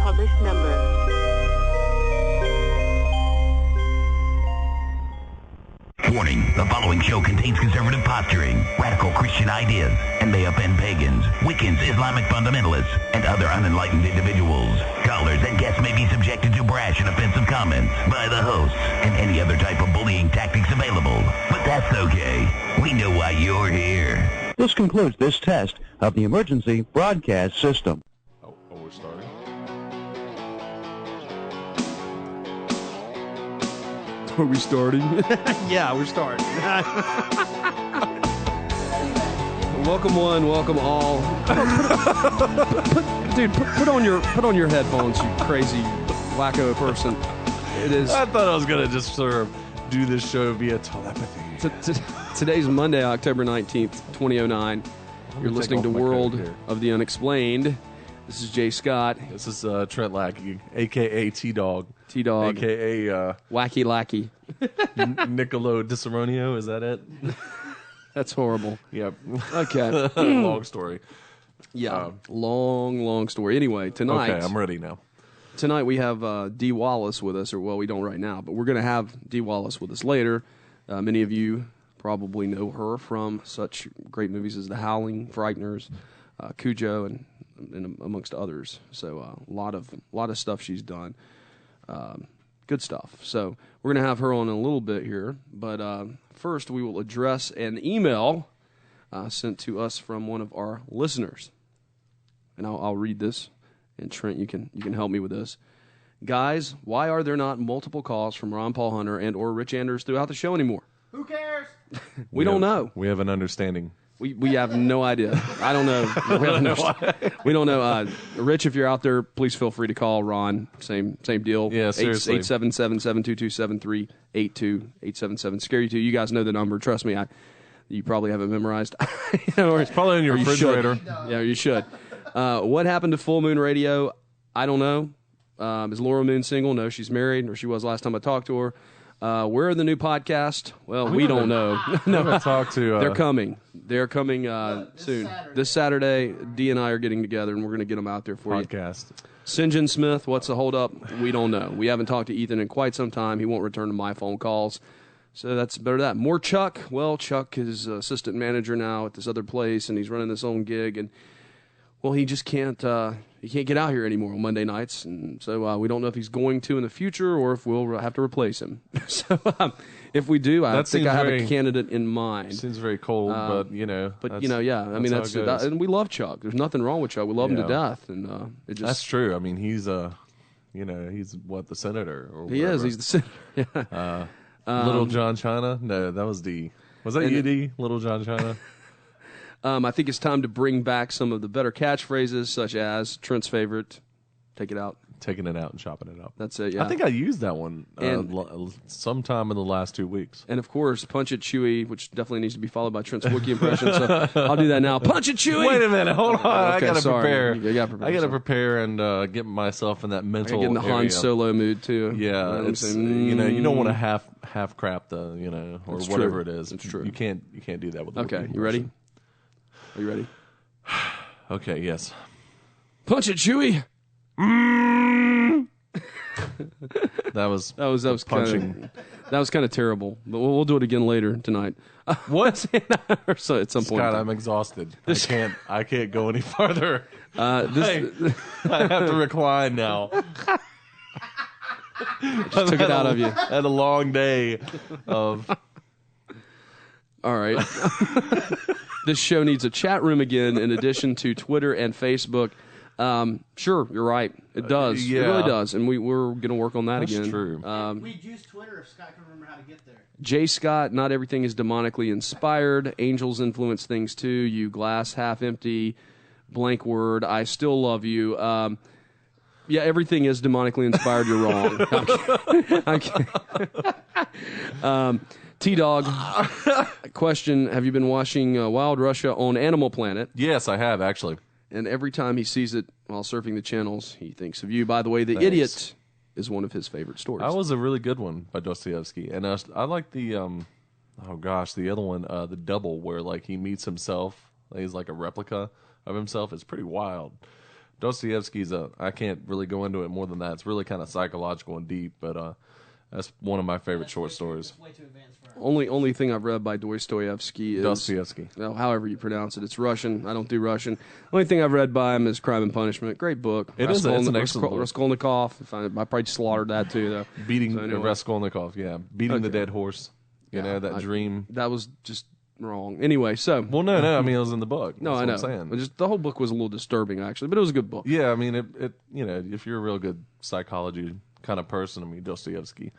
call this number. Warning, the following show contains conservative posturing, radical Christian ideas, and may offend pagans, Wiccans, Islamic fundamentalists, and other unenlightened individuals. Callers and guests may be subjected to brash and offensive comments by the hosts and any other type of bullying tactics available. But that's okay. We know why you're here. This concludes this test of the emergency broadcast system. Oh, we're starting. Are we starting? Yeah, we're starting. Welcome one, welcome all. Put on your headphones, you crazy wacko person. It is. I thought I was gonna just sort of do this show via telepathy. Today's Monday, October 19th, 2009. You're listening to World of the Unexplained. This is Jay Scott. This is Trent Lackey, a.k.a. T-Dog. T-Dog. A.k.a. Wacky Lackey. Niccolo Disaronio, is that it? That's horrible. Yep. Okay. Long story. Yeah, long story. Anyway, tonight... Okay, I'm ready now. Tonight we have Dee Wallace with us, or well, we don't right now, but we're going to have Dee Wallace with us later. Many of you probably know her from such great movies as The Howling, Frightners, Cujo, and amongst others. So a lot of stuff she's done. Good stuff. So we're going to have her on in a little bit here, but first we will address an email sent to us from one of our listeners, and I'll read this. And Trent, you can help me with this. Guys, why are there not multiple calls from Ron Paul Hunter and or Rich Anders throughout the show anymore? Who cares? we don't know. We have an understanding. We have no idea. I don't know. We don't know. Rich, if you're out there, please feel free to call Ron. Same deal. Yeah, seriously. 877-722-7382. 877 Scary 2. You guys know the number. Trust me. You probably have it memorized. It's probably in your refrigerator. Yeah, you should. What happened to Full Moon Radio? I don't know. Is Laura Moon single? No, she's married, or she was last time I talked to her. Where are the new podcasts? Well, we don't know. No, talk to. They're coming. They're coming soon. This Saturday, Dee and I are getting together, and we're going to get them out there for podcast. you. St. John Smith, what's the holdup? We don't know. We haven't talked to Ethan in quite some time. He won't return to my phone calls. So that's better than that. More Chuck. Well, Chuck is assistant manager now at this other place, and he's running this own gig, and well, he just can't. He can't get out here anymore on Monday nights, and so we don't know if he's going to in the future or if we'll have to replace him. So if we do, I think I have a candidate in mind. Seems very cold, but yeah. I mean that's and we love Chuck. There's nothing wrong with Chuck. We love him to death, and it just that's true. I mean, he's he's what, the senator or whatever. He is. He's the senator. Yeah. Little John China. No, that was D. Was that you, D? Little John China. I think it's time to bring back some of the better catchphrases, such as Trent's favorite, take it out. Taking it out and chopping it up. That's it, yeah. I think I used that one sometime in the last 2 weeks. And, of course, Punch It Chewy, which definitely needs to be followed by Trent's Wookiee impression, so I'll do that now. Punch It Chewy! Wait a minute, hold on. Okay, I got to prepare. You gotta prepare. I got to prepare and get myself in that mental get in the Han Solo mood, too. Yeah, it's, you don't want to half crap or it's whatever true. it is. It's true. You can't do that with the Okay, Wookiee you ready? impression. Are you ready? Okay, yes. Punch it, Chewy. That was punching. That was kind of terrible, but we'll do it again later tonight. What? So at some point, Scott, I'm exhausted. I can't go any farther. I have to recline now. Just took it out of you. Had a long day of. All right. This show needs a chat room again in addition to Twitter and Facebook. Sure, you're right. It does. Yeah. It really does. And we're going to work on that That's again. true. We'd use Twitter if Scott can remember how to get there. J. Scott, not everything is demonically inspired. Angels influence things too. You glass half empty. Blank word. I still love you. Yeah, everything is demonically inspired. You're wrong. I'm kidding. T-Dog, question, have you been watching Wild Russia on Animal Planet? Yes, I have, actually. And every time he sees it while surfing the channels, he thinks of you. By the way, The Thanks. Idiot is one of his favorite stories. That was a really good one by Dostoevsky. And I like the, the other one, The Double, where, like, he meets himself. He's like a replica of himself. It's pretty wild. Dostoevsky's I can't really go into it more than that. It's really kind of psychological and deep, but that's one of my favorite short stories. Way too advanced for her. Only thing I've read by Dostoevsky is Dostoevsky. Well, however you pronounce it. It's Russian. I don't do Russian. Only thing I've read by him is Crime and Punishment. Great book. It is. It's an excellent book. Raskolnikov. I probably slaughtered that too, though. Beating So anyway. Raskolnikov, yeah. Beating the dead horse. You know, that dream. That was just wrong. Anyway, so. Well, no. I mean, it was in the book. No, That's I know. what I'm saying. Just, the whole book was a little disturbing, actually, but it was a good book. Yeah, I mean, it you know, if you're a real good psychology kind of person, I mean, Dostoevsky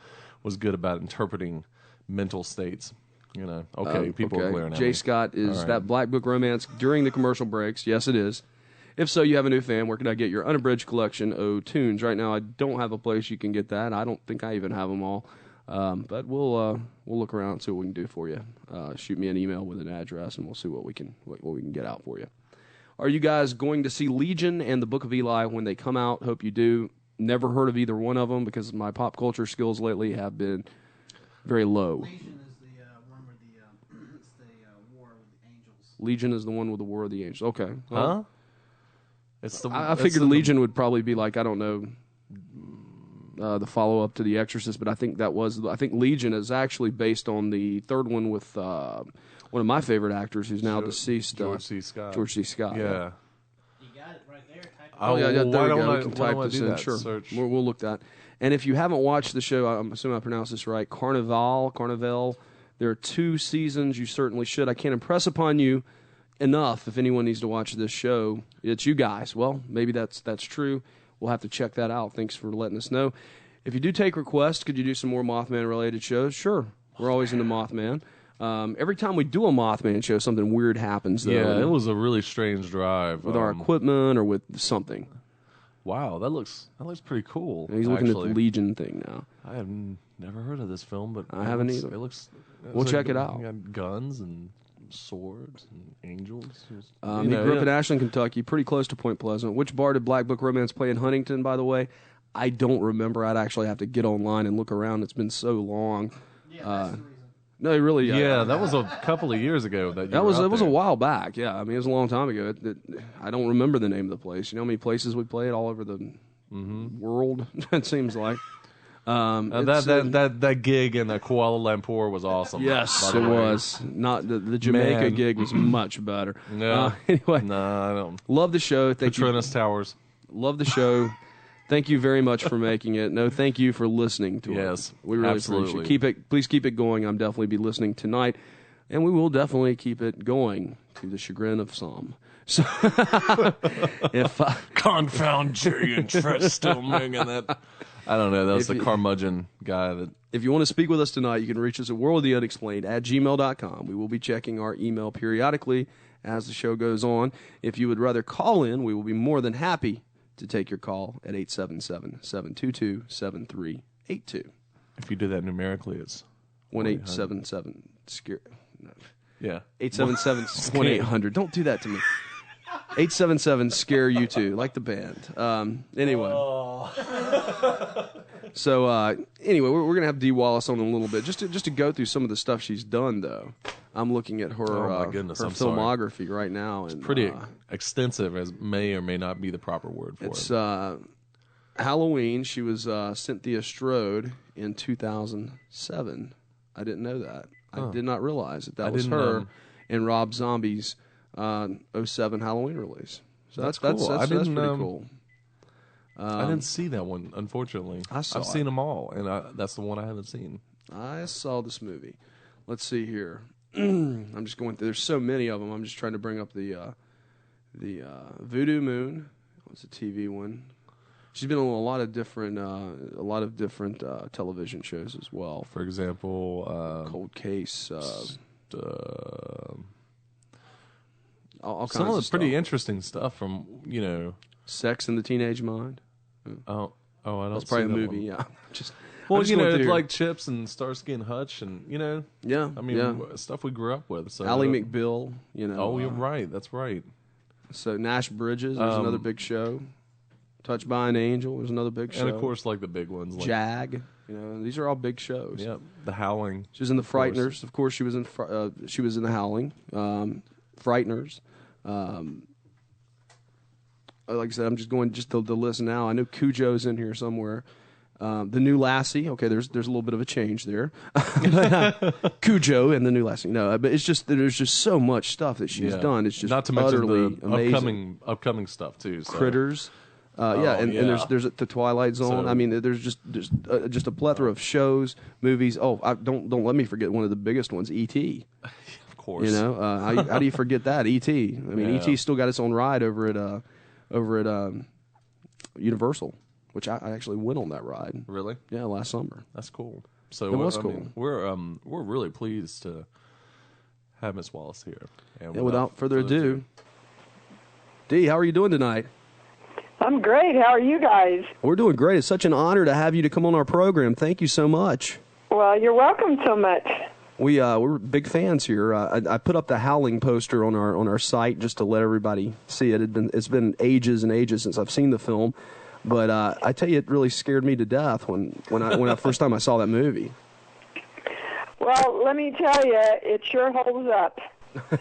was good about interpreting mental states. You know, people are glaring at J. me. Scott, is All right. that Black Book romance during the commercial breaks? Yes, it is. If so, you have a new fan. Where can I get your unabridged collection of tunes? Right now, I don't have a place you can get that. I don't think I even have them all. But we'll look around and see what we can do for you. Shoot me an email with an address, and we'll see what we can get out for you. Are you guys going to see Legion and the Book of Eli when they come out? Hope you do. Never heard of either one of them because my pop culture skills lately have been very low. Legion is the one where it's the War with the Angels. Legion is the one with the War of the Angels. Okay. Huh? It's the. I figured Legion would probably be like, I don't know, the follow-up to The Exorcist, but I think Legion is actually based on the third one with one of my favorite actors who's now deceased. George C. Scott. George C. Scott. Yeah. You got it right there. Type it Oh, yeah, there we why go. don't We can why type don't I this do in. that? Sure. Search. We'll look that. And if you haven't watched the show, I'm assuming I pronounced this right, Carnival, there are 2 seasons. You certainly should. I can't impress upon you enough if anyone needs to watch this show. It's you guys. Well, maybe that's true. We'll have to check that out. Thanks for letting us know. If you do take requests, could you do some more Mothman-related shows? Sure. We're always into Mothman. Every time we do a Mothman show, something weird happens, though. Yeah, it was a really strange drive. With our equipment or with something. Wow, that looks pretty cool. He's looking at actually. the Legion thing now. I have never heard of this film, but I haven't looks, either. It looks. We'll check it out. You got guns and swords and angels. He grew up in Ashland, Kentucky, pretty close to Point Pleasant. Which bar did Black Book Romance play in Huntington, by the way? I don't remember. I'd actually have to get online and look around. It's been so long. Yeah, that's the reason. No, really. Yeah, that was a couple of years ago. It was a while back. Yeah, I mean, it was a long time ago. I don't remember the name of the place. You know how many places we played all over the world? It seems like. That gig in Kuala Lumpur was awesome. Yes, by it the way. was. Not the Jamaica Man. gig was much better. No, anyway, no, I don't. love the show. Thank you. Patronus Towers. Love the show. Thank you very much for making it. No, thank you for listening to it. Yes, We really absolutely. appreciate it. Please keep it going. I'm definitely be listening tonight. And we will definitely keep it going to the chagrin of some. So if Confound Jay and Tress still minging that. I don't know. That was If the you- curmudgeon guy that. If you want to speak with us tonight, you can reach us at worldoftheunexplained@gmail.com. We will be checking our email periodically as the show goes on. If you would rather call in, we will be more than happy to take your call at 877-722-7382. If you do that numerically, it's 1-877 scare. No. yeah. 877-1800. Don't do that to me. 877 scare you too, like the band. Anyway. So anyway, we're gonna have Dee Wallace on in a little bit, just to go through some of the stuff she's done. Though I'm looking at her Oh, my goodness, her I'm sorry. filmography right now, and Pretty extensive, as may or may not be the proper word for it's it. Halloween. She was Cynthia Strode in 2007. I didn't know that. I did not realize that I was didn't her know. in Rob Zombie's 07 Halloween release. So That's that's cool. I pretty didn't, cool. I didn't see that one, unfortunately. I saw I've it. seen them all, and that's the one I haven't seen. I saw this movie. Let's see here. I'm just going through. There's so many of them. I'm just trying to bring up the Voodoo Moon. What's a TV one? She's been on a lot of different television shows as well. For example, Cold Case. All some kinds of the pretty stuff. interesting stuff from Sex in the Teenage Mind. I don't. That's probably a see that movie. one. Yeah. Just Well, I'm just going it's through here. like Chips and Starsky and Hutch, and yeah. I mean, yeah. stuff we grew up with. So Ally McBeal. Oh, you're right. That's right. So Nash Bridges was another big show. Touched by an Angel was another big show. And of course, like the big ones, like Jag. These are all big shows. yeah, the Howling. She was in the Frightners. Of course, she was in the Howling. Frightners. like I said, I'm just going the list now. I know Cujo's in here somewhere. The New Lassie. Okay, there's a little bit of a change there. Cujo and the New Lassie. No, but it's just there's just so much stuff that she's done. It's just not to mention utterly the amazing. upcoming stuff too. So. Critters. And there's the Twilight Zone. So, I mean, there's just a plethora of shows, movies. Oh, don't let me forget one of the biggest ones, E.T. Of course. You know, how do you forget that? E.T. I mean, E.T. still got its own ride over at Universal, which I actually went on that ride. Really? Yeah, last summer. That's cool. So it was I cool. mean, we're really pleased to have Miss Wallace here. And without further ado, Dee, how are you doing tonight? I'm great. How are you guys? We're doing great. It's such an honor to have you to come on our program. Thank you so much. Well, you're welcome so much. We're big fans here. I put up the Howling poster on our site just to let everybody see it. It's been ages and ages since I've seen the film, but I tell you, it really scared me to death when I first time I saw that movie. Well, let me tell you, it sure holds up.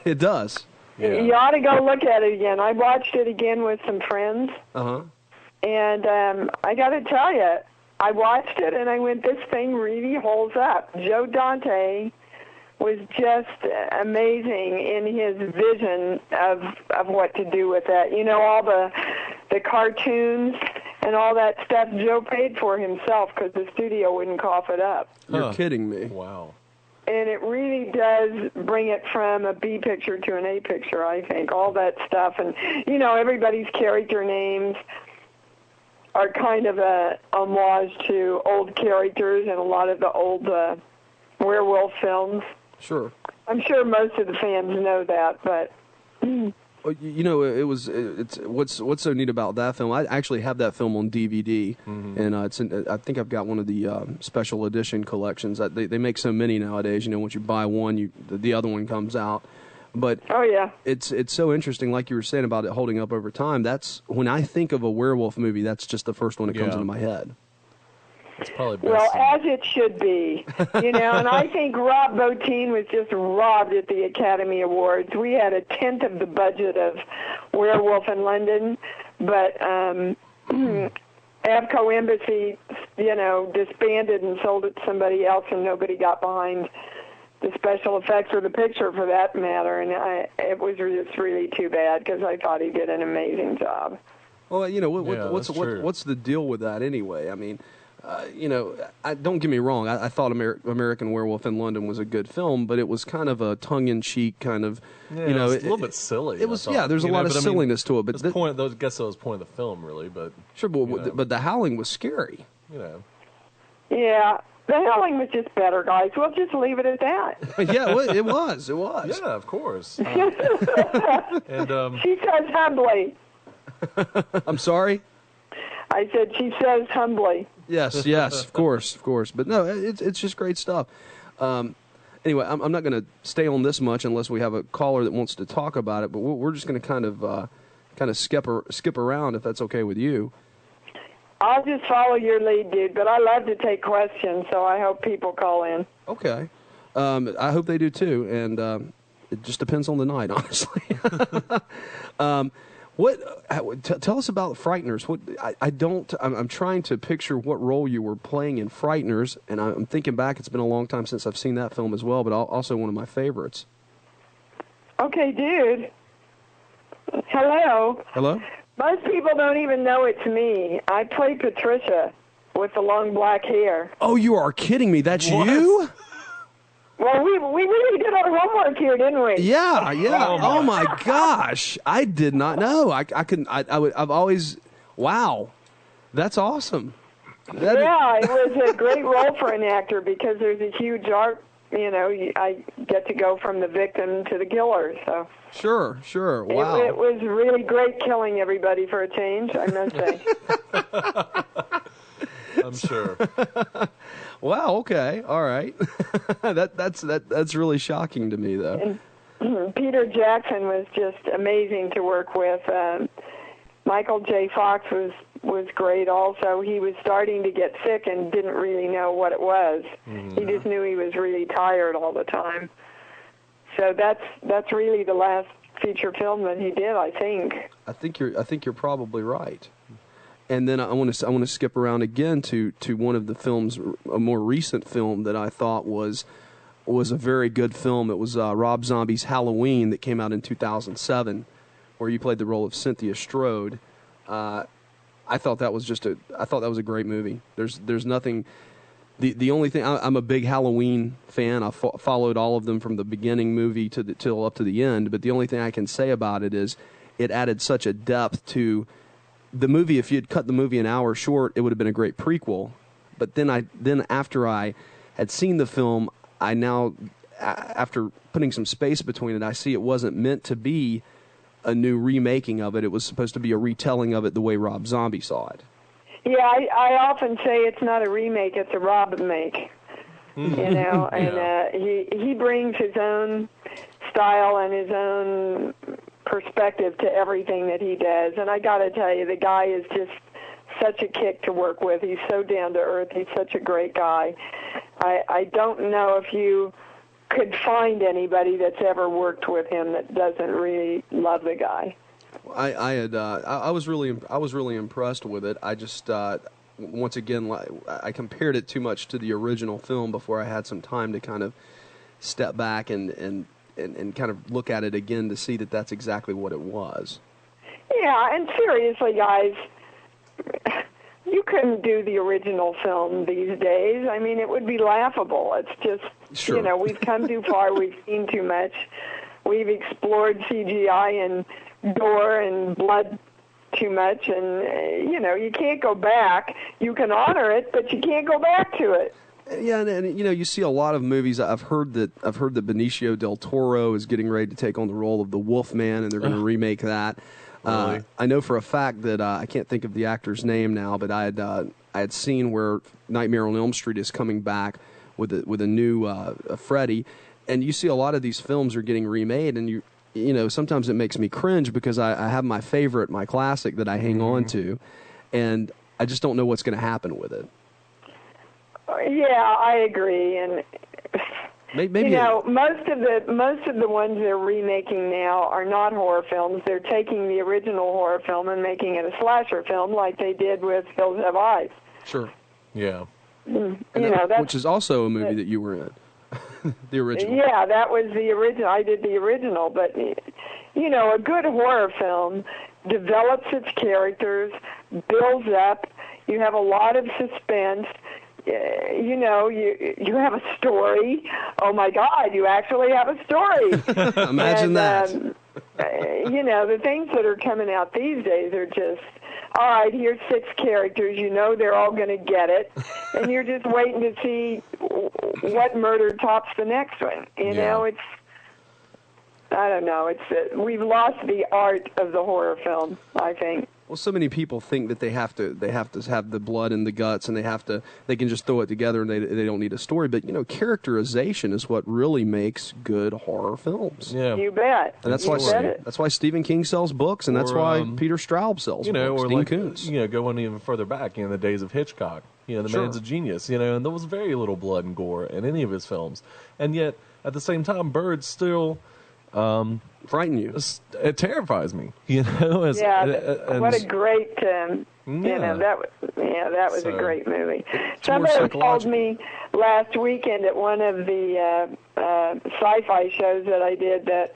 It does. Yeah. You ought to go look at it again. I watched it again with some friends. Uh-huh. And I got to tell you, I watched it and I went, this thing really holds up. Joe Dante was just amazing in his vision of what to do with that. You know, all the cartoons and all that stuff Joe paid for himself because the studio wouldn't cough it up. You're kidding me. Wow. And it really does bring it from a B picture to an A picture, I think, all that stuff. And, you know, everybody's character names are kind of a homage to old characters in a lot of the old werewolf films. Sure. I'm sure most of the fans know that, but... Well, you know, it's what's so neat about that film. I actually have that film on DVD, and I think I've got one of the special edition collections. They make so many nowadays. You know, once you buy one, the other one comes out. But oh yeah, it's so interesting. Like you were saying about it holding up over time. That's when I think of a werewolf movie. That's just the first one that comes into my head. It's probably best. Well, as it should be, you know, and I think Rob Bottin was just robbed at the Academy Awards. We had a tenth of the budget of Werewolf in London, but Avco Embassy, you know, disbanded and sold it to somebody else, and nobody got behind the special effects or the picture for that matter, and it was just really too bad because I thought he did an amazing job. Well, you know, what's the deal with that anyway? I mean... you know, don't get me wrong. I thought American Werewolf in London was a good film, but it was kind of a tongue-in-cheek kind of, you know, it's a little bit silly. It was, there's a lot of silliness to it. But I guess that was the point of the film, really. But sure, but the Howling was scary. You know. Yeah, the Howling was just better, guys. We'll just leave it at that. Yeah, it was. It was. Yeah, of course. And she says humbly. I'm sorry. I said she says humbly. Yes, of course. But no, it's just great stuff. Anyway, I'm not going to stay on this much unless we have a caller that wants to talk about it. But we're just going to kind of skip around if that's okay with you. I'll just follow your lead, dude. But I love to take questions, so I hope people call in. Okay, I hope they do too, and it just depends on the night, honestly. Tell us about Frightners. I'm trying to picture what role you were playing in Frightners, and I'm thinking back. It's been a long time since I've seen that film as well, but also one of my favorites. Okay, dude. Hello. Hello. Most people don't even know it's me. I play Patricia with the long black hair. Oh, you are kidding me. That's you? Well, we really did our homework here, didn't we? Yeah. Oh my gosh, I did not know. I've always, wow, that's awesome. Yeah, it was a great role for an actor because there's a huge arc. You know, I get to go from the victim to the killer. So sure. Wow, it was really great killing everybody for a change, I must say. I'm sure. Wow. Okay. All right. That's really shocking to me, though. And Peter Jackson was just amazing to work with. Michael J. Fox was great. Also, he was starting to get sick and didn't really know what it was. He just knew he was really tired all the time. So that's really the last feature film that he did, I think. I think you're probably right. And then I want to skip around again to one of the films, a more recent film that I thought was a very good film. It was Rob Zombie's Halloween that came out in 2007, where you played the role of Cynthia Strode. I thought that was a great movie. There's nothing. The only thing, I'm a big Halloween fan. I followed all of them from the beginning movie till up to the end. But the only thing I can say about it is it added such a depth to the movie. If you had cut the movie an hour short, it would have been a great prequel. But then after I had seen the film, I now, after putting some space between it, I see it wasn't meant to be a new remaking of it. It was supposed to be a retelling of it the way Rob Zombie saw it. Yeah, I often say it's not a remake, it's a Rob-make. You know, and he brings his own style and his own perspective to everything that he does. And I got to tell you, the guy is just such a kick to work with. He's so down to earth. He's such a great guy. I don't know if you could find anybody that's ever worked with him that doesn't really love the guy. I was really impressed with it. I just once again I compared it too much to the original film before I had some time to kind of step back and kind of look at it again to see that that's exactly what it was. Yeah, and seriously, guys, you couldn't do the original film these days. I mean, it would be laughable. It's just, sure. You know, we've come too far. We've seen too much. We've explored CGI and gore and blood too much, and you know, you can't go back. You can honor it, but you can't go back to it. Yeah, and you know, you see a lot of movies. I've heard that Benicio del Toro is getting ready to take on the role of the Wolfman, and they're going to remake that. Really? I know for a fact that I can't think of the actor's name now, but I had seen where Nightmare on Elm Street is coming back with a new Freddy, and you see a lot of these films are getting remade, and you know, sometimes it makes me cringe because I have my favorite, my classic that I hang on to, and I just don't know what's going to happen with it. Yeah, I agree, and maybe you know, most of the ones they're remaking now are not horror films. They're taking the original horror film and making it a slasher film, like they did with Hills Have Eyes. Sure. Yeah. Which is also a movie that you were in. The original. Yeah, that was the original. I did the original, but you know, a good horror film develops its characters, builds up. You have a lot of suspense. You know, you have a story. Oh my God, you actually have a story. Imagine that. You know, the things that are coming out these days are just, all right, here's 6 characters. You know they're all going to get it. And you're just waiting to see what murder tops the next one. You know, it's, I don't know. We've lost the art of the horror film, I think. Well, so many people think that they have to have the blood and the guts, and they can just throw it together, and they don't need a story. But you know, characterization is what really makes good horror films. Yeah, you bet. And that's why Stephen King sells books, and that's why Peter Straub sells books. Or Dean like Koontz. Going even further back in the days of Hitchcock. The man's a genius. And there was very little blood and gore in any of his films, and yet at the same time, Bird still. Frighten you. It terrifies me, what a great, that was a great movie. Somebody told me last weekend at one of the sci-fi shows that I did that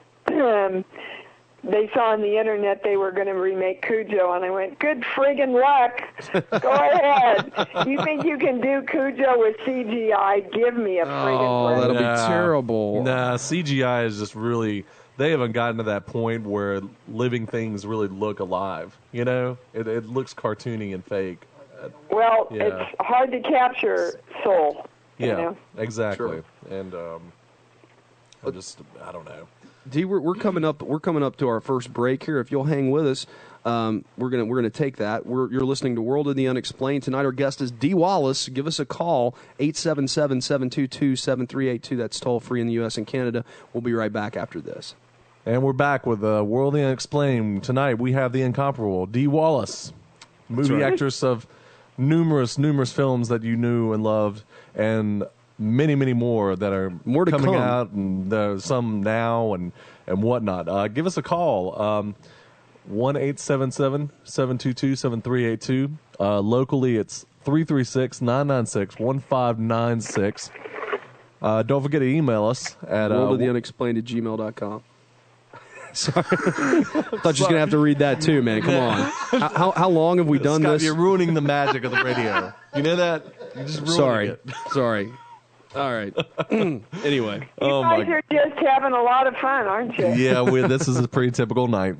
they saw on the internet they were going to remake Cujo, and I went, good friggin' luck. Go ahead. You think you can do Cujo with CGI? Give me a friggin' break. That'll be terrible. Nah, CGI is just really... They haven't gotten to that point where living things really look alive. It looks cartoony and fake. Well, it's hard to capture soul. Yeah, exactly. Sure. And I don't know. Dee, we're coming up to our first break here. If you'll hang with us, we're gonna take that. You're listening to World of the Unexplained tonight. Our guest is Dee Wallace. Give us a call 877-722-7382. That's toll free in the U.S. and Canada. We'll be right back after this. And we're back with World of the Unexplained. Tonight we have the incomparable Dee Wallace, movie actress of numerous films that you knew and loved, and many more that are coming out, and some now and whatnot. Give us a call. 1-877-722-7382. Locally, it's 336-996-1596. Don't forget to email us at worldoftheunexplained@gmail.com. Sorry. I thought you were going to have to read that too, man. Come on. How long have we done Scott, this? you're ruining the magic of the radio. You know that? You're just ruining it. Sorry. All right. Anyway. You guys are just having a lot of fun, aren't you? Yeah, this is a pretty typical night.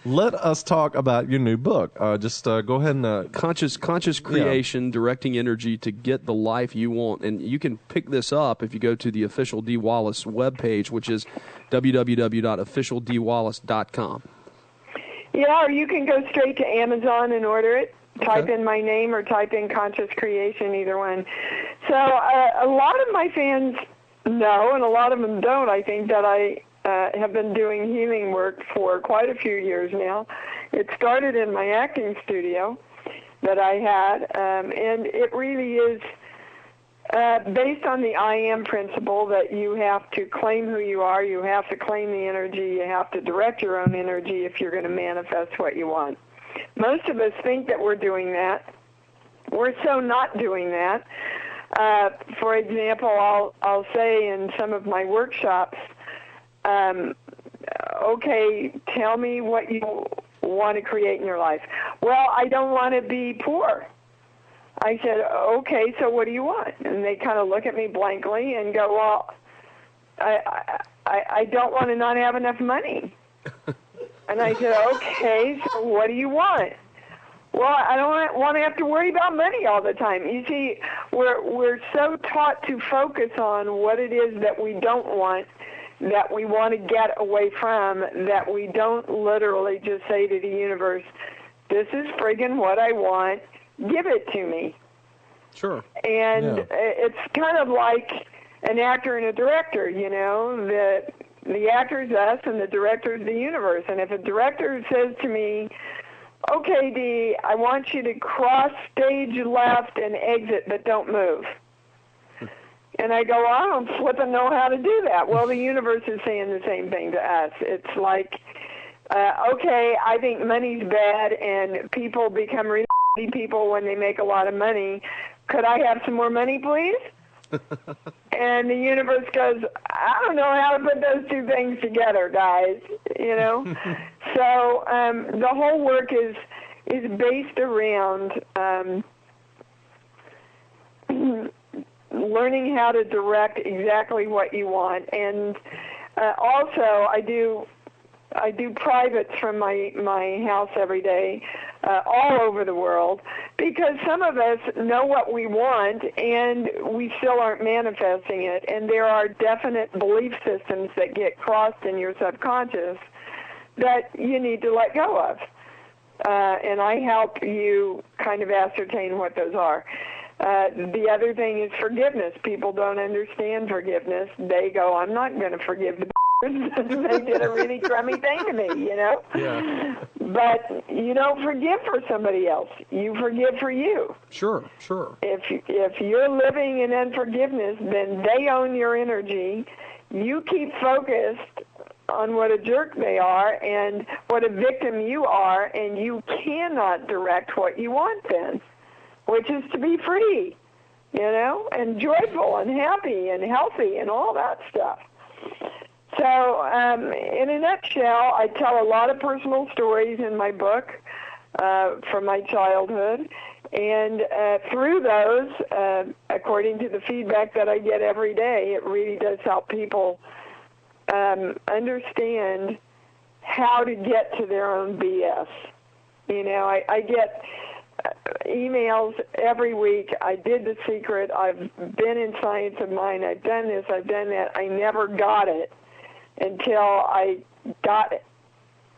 Let us talk about your new book. Just go ahead and... Conscious creation, directing energy to get the life you want. And you can pick this up if you go to the official Dee Wallace webpage, which is www.officialdwallace.com. Yeah, or you can go straight to Amazon and order it. Type in my name or type in Conscious Creation, either one. So a lot of my fans know, and a lot of them don't, I think, that I have been doing healing work for quite a few years now. It started in my acting studio that I had, and it really is based on the I am principle that you have to claim who you are, you have to claim the energy, you have to direct your own energy if you're going to manifest what you want. Most of us think that we're doing that. We're so not doing that. For example, I'll say in some of my workshops, okay, tell me what you want to create in your life. Well, I don't want to be poor. I said, okay, so what do you want? And they kind of look at me blankly and go, well, I don't want to not have enough money. And I said, okay, so what do you want? Well, I don't want to have to worry about money all the time. You see, we're so taught to focus on what it is that we don't want, that we want to get away from, that we don't literally just say to the universe, this is friggin' what I want, give it to me. Sure. And it's kind of like an actor and a director, you know, the actor's us and the director's the universe. And if a director says to me, okay, Dee, I want you to cross stage left and exit, but don't move. And I go, I don't flipping know how to do that. Well, the universe is saying the same thing to us. It's like, okay, I think money's bad and people become really people when they make a lot of money. Could I have some more money, please? And the universe goes, I don't know how to put those two things together, guys, you know? So the whole work is based around learning how to direct exactly what you want. And also I do privates from my house every day, all over the world, because some of us know what we want and we still aren't manifesting it. And there are definite belief systems that get crossed in your subconscious that you need to let go of. And I help you kind of ascertain what those are. The other thing is forgiveness. People don't understand forgiveness. They go, I'm not going to forgive the they did a really crummy thing to me, you know? Yeah. But you don't forgive for somebody else. You forgive for you. Sure. If you're living in unforgiveness, then they own your energy. You keep focused on what a jerk they are and what a victim you are, and you cannot direct what you want then, which is to be free, you know, and joyful and happy and healthy and all that stuff. So in a nutshell, I tell a lot of personal stories in my book from my childhood. And through those, according to the feedback that I get every day, it really does help people understand how to get to their own BS. You know, I get emails every week. I did The Secret. I've been in Science of Mind. I've done this. I've done that. I never got it until I got it,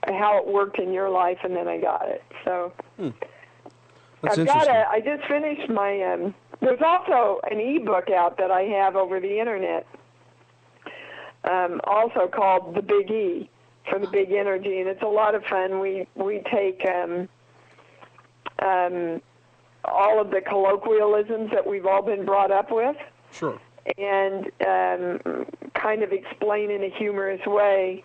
how it worked in your life, and then I got it. So That's I've got interesting. I just finished my, there's also an ebook out that I have over the internet, also called The Big E, for the big energy, and it's a lot of fun. We take all of the colloquialisms that we've all been brought up with, Sure. and kind of explain in a humorous way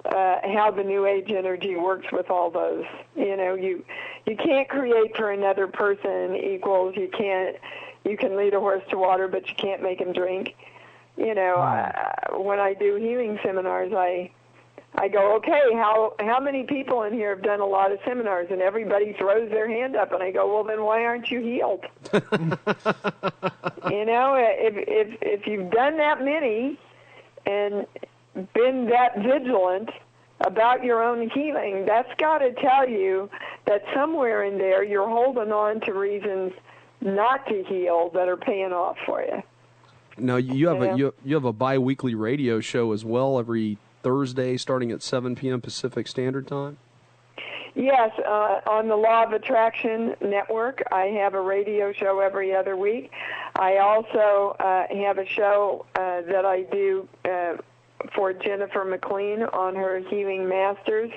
how the New Age energy works with all those. You know, you can't create for another person equals you can lead a horse to water, but you can't make him drink. You know, when I do healing seminars, I go, okay, how many people in here have done a lot of seminars? And everybody throws their hand up, and I go, well, then why aren't you healed? You know, if you've done that many and been that vigilant about your own healing, that's got to tell you that somewhere in there you're holding on to reasons not to heal that are paying off for you. Now you have a bi-weekly radio show as well every Thursday starting at 7 p.m. Pacific Standard Time? Yes, on the Law of Attraction Network, I have a radio show every other week. I also have a show that I do for Jennifer McLean on her Healing Masters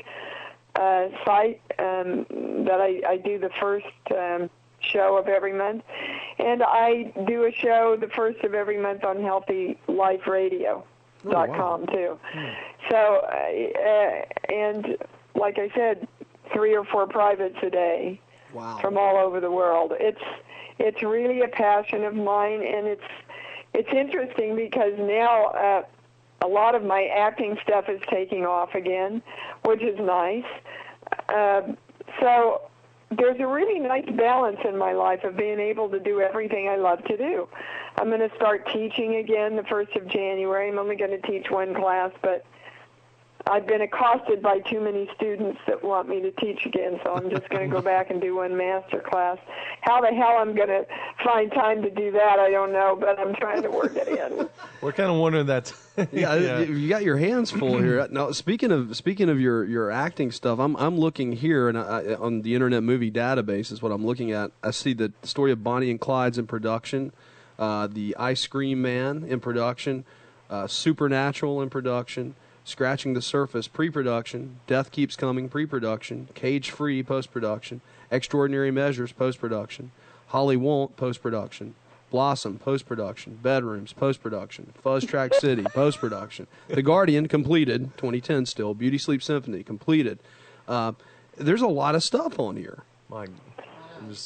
site that I do the first show of every month. And I do a show the first of every month on HealthyLifeRadio.com too. So, and like I said, 3 or 4 privates a day from all over the world. It's really a passion of mine, and it's interesting because now a lot of my acting stuff is taking off again, which is nice. So there's a really nice balance in my life of being able to do everything I love to do. I'm going to start teaching again the 1st of January. I'm only going to teach one class, but I've been accosted by too many students that want me to teach again, so I'm just going to go back and do one master class. How the hell I'm going to find time to do that, I don't know, but I'm trying to work it in. We're kind of wondering that. Yeah, you got your hands full here. Now, speaking of your acting stuff, I'm looking here and on the Internet Movie Database is what I'm looking at. I see the story of Bonnie and Clyde's in production, the Ice Cream Man in production, Supernatural in production, Scratching the Surface pre-production, Death Keeps Coming pre-production, Cage Free post-production, Extraordinary Measures post-production, Holly Won't post-production, Blossom post-production, Bedrooms post-production, Fuzz Track City post-production, The Guardian completed, 2010 still, Beauty Sleep Symphony completed. There's a lot of stuff on here.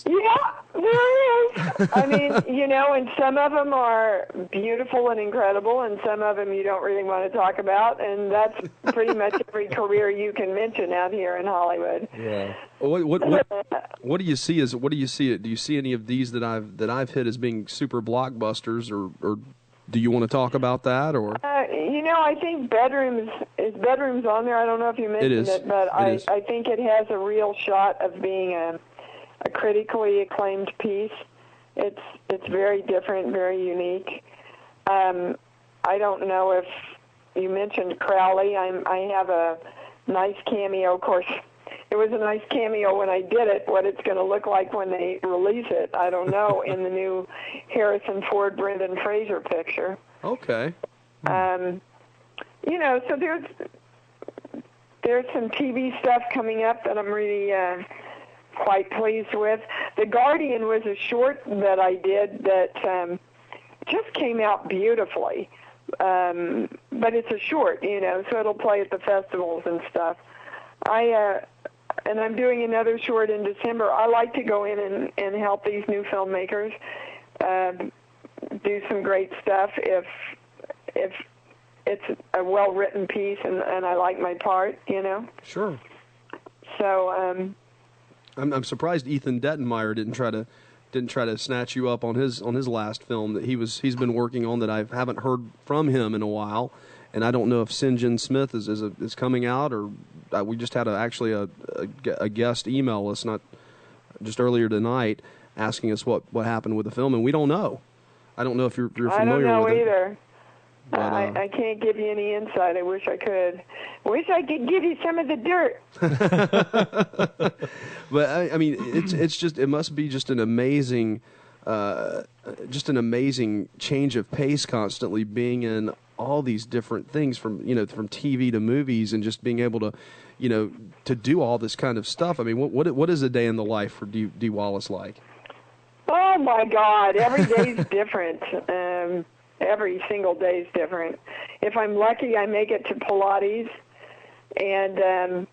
Yeah, there is. I mean, you know, and some of them are beautiful and incredible, and some of them you don't really want to talk about, and that's pretty much every career you can mention out here in Hollywood. Yeah. What do you see as do you see any of these that I've hit as being super blockbusters, or do you want to talk about that, or? You know, I think Bedrooms on there. I don't know if you mentioned it, but I think it has a real shot of being a critically acclaimed piece. It's very different, very unique. I don't know if you mentioned Crowley. I have a nice cameo. Of course, it was a nice cameo when I did it. What it's going to look like when they release it, I don't know, in the new Harrison Ford, Brendan Fraser picture. Okay. You know, so there's some TV stuff coming up that I'm really quite pleased with. The Guardian was a short that I did that just came out beautifully. But it's a short, you know, so it'll play at the festivals and stuff. And I'm doing another short in December. I like to go in and help these new filmmakers do some great stuff if it's a well-written piece and I like my part, you know. Sure. So I'm surprised Ethan Dettenmeyer didn't try to snatch you up on his last film that he's been working on that I haven't heard from him in a while, and I don't know if St. John Smith is coming out, or we just had a guest email us not just earlier tonight asking us what happened with the film, and we don't know. I don't know if you're familiar with it. I don't know either. But, I can't give you any insight. I wish I could. I wish I could give you some of the dirt. But I mean, it must be just an amazing change of pace constantly being in all these different things from TV to movies and just being able to, to do all this kind of stuff. I mean, what is a day in the life for Dee Wallace like? Oh my God, every day's different. Every single day is different. If I'm lucky, I make it to Pilates. and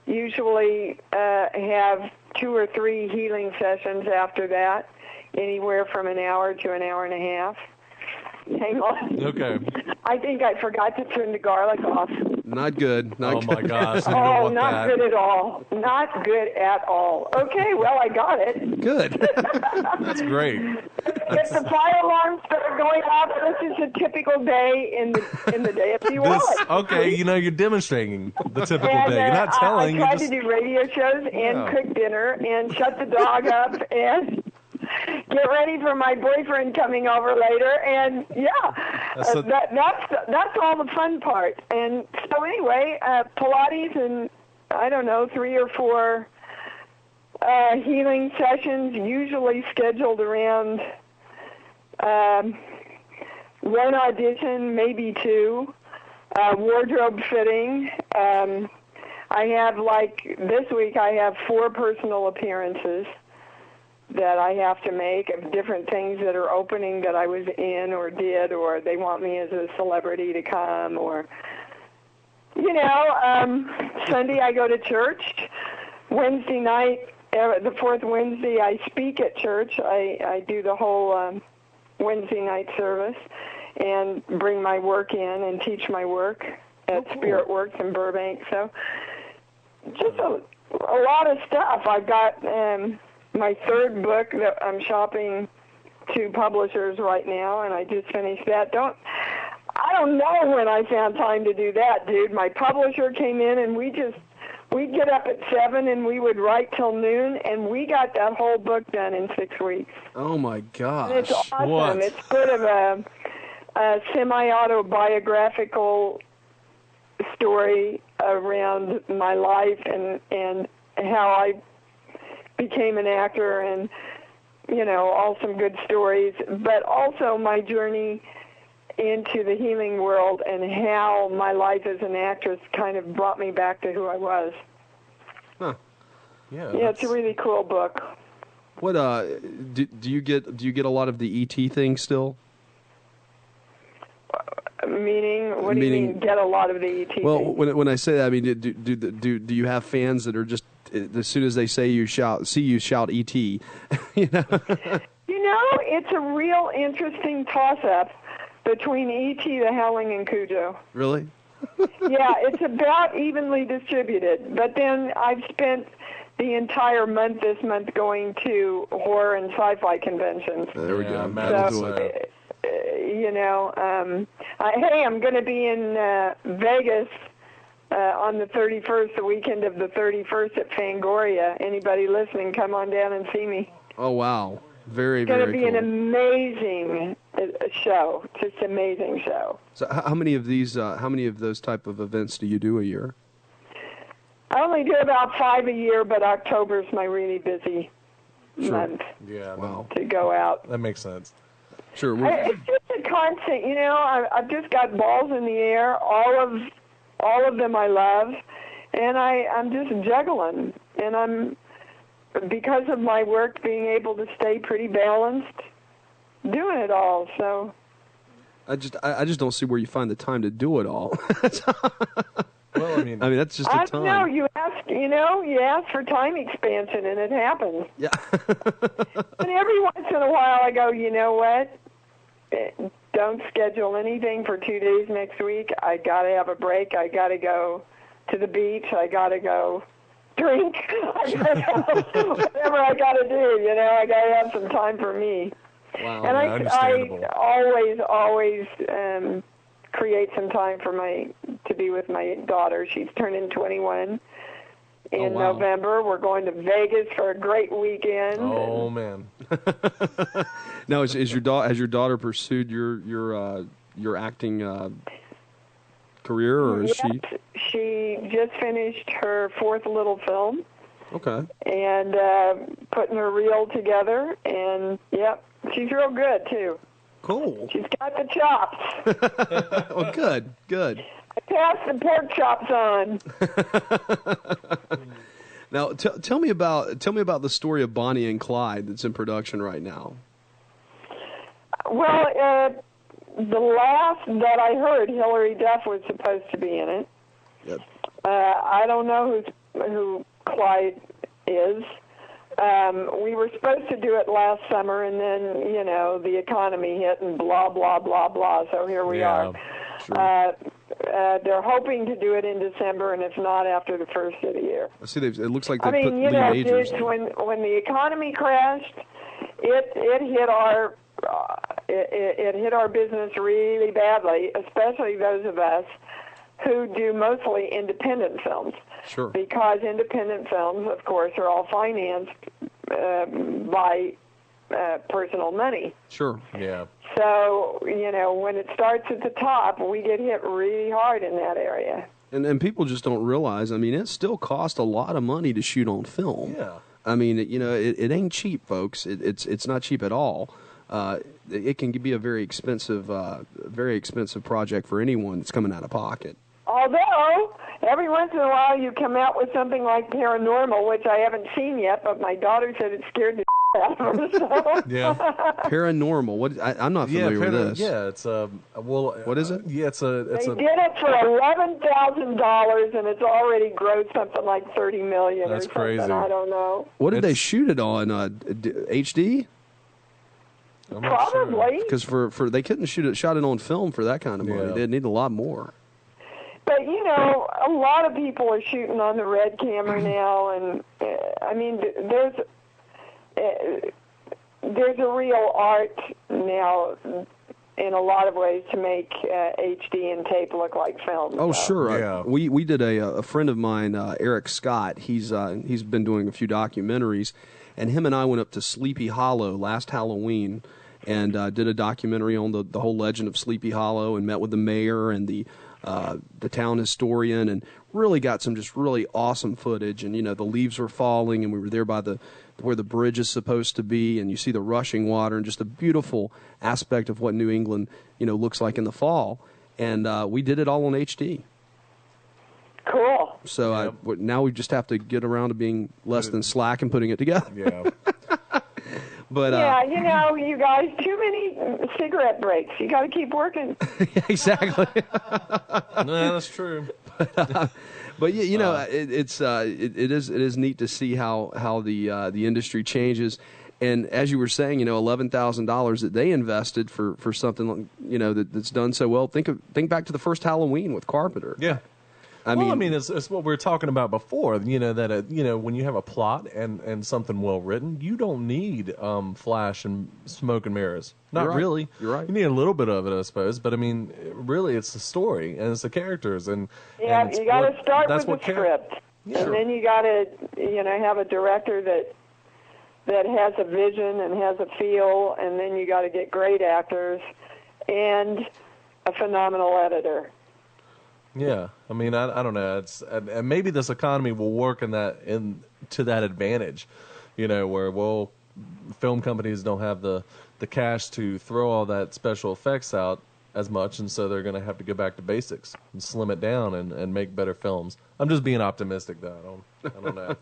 usually have 2 or 3 healing sessions after that, anywhere from an hour to an hour and a half. Hang on. Okay. I think I forgot to turn the garlic off. Not good. Not Oh my good. gosh! You don't Oh, want not that. good at all. Not good at all. Okay, well, I got it. Good. That's great. If the fire alarms start going off, this is a typical day in the day of Dee Wallace. Okay, you're demonstrating the typical And, day. You're not telling. I You're try just to do radio shows and Yeah. cook dinner and shut the dog up and get ready for my boyfriend coming over later. And that's all the fun part. And so anyway, Pilates and I don't know 3 or 4 healing sessions, usually scheduled around 1 audition, maybe 2. Wardrobe fitting. I have, like, this week I have 4 personal appearances that I have to make of different things that are opening that I was in or did, or they want me as a celebrity to come, or, Sunday I go to church. Wednesday night, the 4th Wednesday, I speak at church. I do the whole Wednesday night service and bring my work in and teach my work at Spirit Works in Burbank. So just a lot of stuff. I've got my 3rd book that I'm shopping to publishers right now, and I just finished that. I don't know when I found time to do that, dude. My publisher came in, and we'd get up at 7 and we would write till noon, and we got that whole book done in 6 weeks. Oh my gosh. And it's awesome. What? It's sort of a semi-autobiographical story around my life and how I became an actor, and all some good stories, but also my journey into the healing world and how my life as an actress kind of brought me back to who I was. Huh. yeah. Yeah, it's a really cool book. What do you get a lot of the ET thing still? Meaning, what do you mean? Get a lot of the ET? Well, things? when I say that, I mean do you have fans that are just as soon as they see you shout ET? It's a real interesting toss-up between E.T., the Howling, and Cujo. Really? Yeah, it's about evenly distributed. But then I've spent the entire month this month going to horror and sci-fi conventions. There we go. Hey, I'm going to be in Vegas on the 31st, the weekend of the 31st at Fangoria. Anybody listening, come on down and see me. Oh wow. Very, It's going very to be cool. an amazing show, just amazing show. So how many of those type of events do you do a year? I only do about 5 a year, but October's my really busy month Yeah. Wow. to go out. That makes sense. Sure. It's just a constant, I've just got balls in the air, all of them I love, and I'm just juggling, and I'm, because of my work, being able to stay pretty balanced, doing it all. So I just don't see where you find the time to do it all. Well, I mean, that's just a time. No, you ask for time expansion, and it happens. Yeah. And every once in a while, I go, you know what? Don't schedule anything for 2 days next week. I got to have a break. I got to go to the beach. I got to go drink. Whatever I got to do, I got to have some time for me. Wow. And I understandable. always create some time to be with my daughter. She's turning 21 in wow. November. We're going to Vegas for a great weekend. oh man. Now, has your daughter pursued your acting career, or is she? She just finished her 4th little film Okay. and putting her reel together, and she's real good too. Cool. She's got the chops. Oh, good. I passed the pork chops on. Now, tell me about the story of Bonnie and Clyde that's in production right now. Well, the last that I heard, Hilary Duff was supposed to be in it. Yep. I don't know who Clyde is. We were supposed to do it last summer, and then, the economy hit and blah, blah, blah, blah, so here we are. Sure. They're hoping to do it in December, and if not, after the first of the year. I see. It looks like they put Lee Majors. When the economy crashed, it hit our it hit our business really badly, especially those of us who do mostly independent films. Sure. Because independent films, of course, are all financed by personal money. Sure. Yeah. So, when it starts at the top, we get hit really hard in that area. And people just don't realize, it still costs a lot of money to shoot on film. Yeah. It ain't cheap, folks. It's not cheap at all. It can be a very expensive project for anyone that's coming out of pocket. Although, every once in a while you come out with something like Paranormal, which I haven't seen yet, but my daughter said it scared the out of her. So. Yeah. Paranormal. What? I'm not familiar with this. Yeah, it's what is it? Yeah, they did it for $11,000, and it's already grossed something like $30 million. That's or something. crazy. I don't know. What did they shoot it on? HD? I'm not Probably. Because for they couldn't shot it on film for that kind of money. Yeah. They'd need a lot more. But, a lot of people are shooting on the red camera now, and, there's a real art now in a lot of ways to make HD and tape look like film. Oh, so. sure. Yeah. We did a friend of mine, Eric Scott. He's been doing a few documentaries, and him and I went up to Sleepy Hollow last Halloween and did a documentary on the whole legend of Sleepy Hollow, and met with the mayor and the town historian, and really got some just really awesome footage. And the leaves were falling, and we were there by where the bridge is supposed to be, and you see the rushing water, and just a beautiful aspect of what New England looks like in the fall. And we did it all on HD. Cool. So now we just have to get around to being less than slack and putting it together. Yeah. But you guys, too many cigarette breaks. You got to keep working. Exactly. No, that's true. But it is neat to see how the industry changes. And as you were saying, $11,000 that they invested for something that's done so well. Think back to the first Halloween with Carpenter. Yeah. It's what we were talking about before. That when you have a plot and something well written, you don't need flash and smoke and mirrors. Not really. You're right. You need a little bit of it, I suppose. But really, it's the story and it's the characters and you got to start with the script, Yeah. and then you got to have a director that has a vision and has a feel, and then you got to get great actors and a phenomenal editor. Yeah, I don't know. And maybe this economy will work to that advantage, where film companies don't have the cash to throw all that special effects out as much, and so they're going to have to go back to basics and slim it down and make better films. I'm just being optimistic, though. I don't know.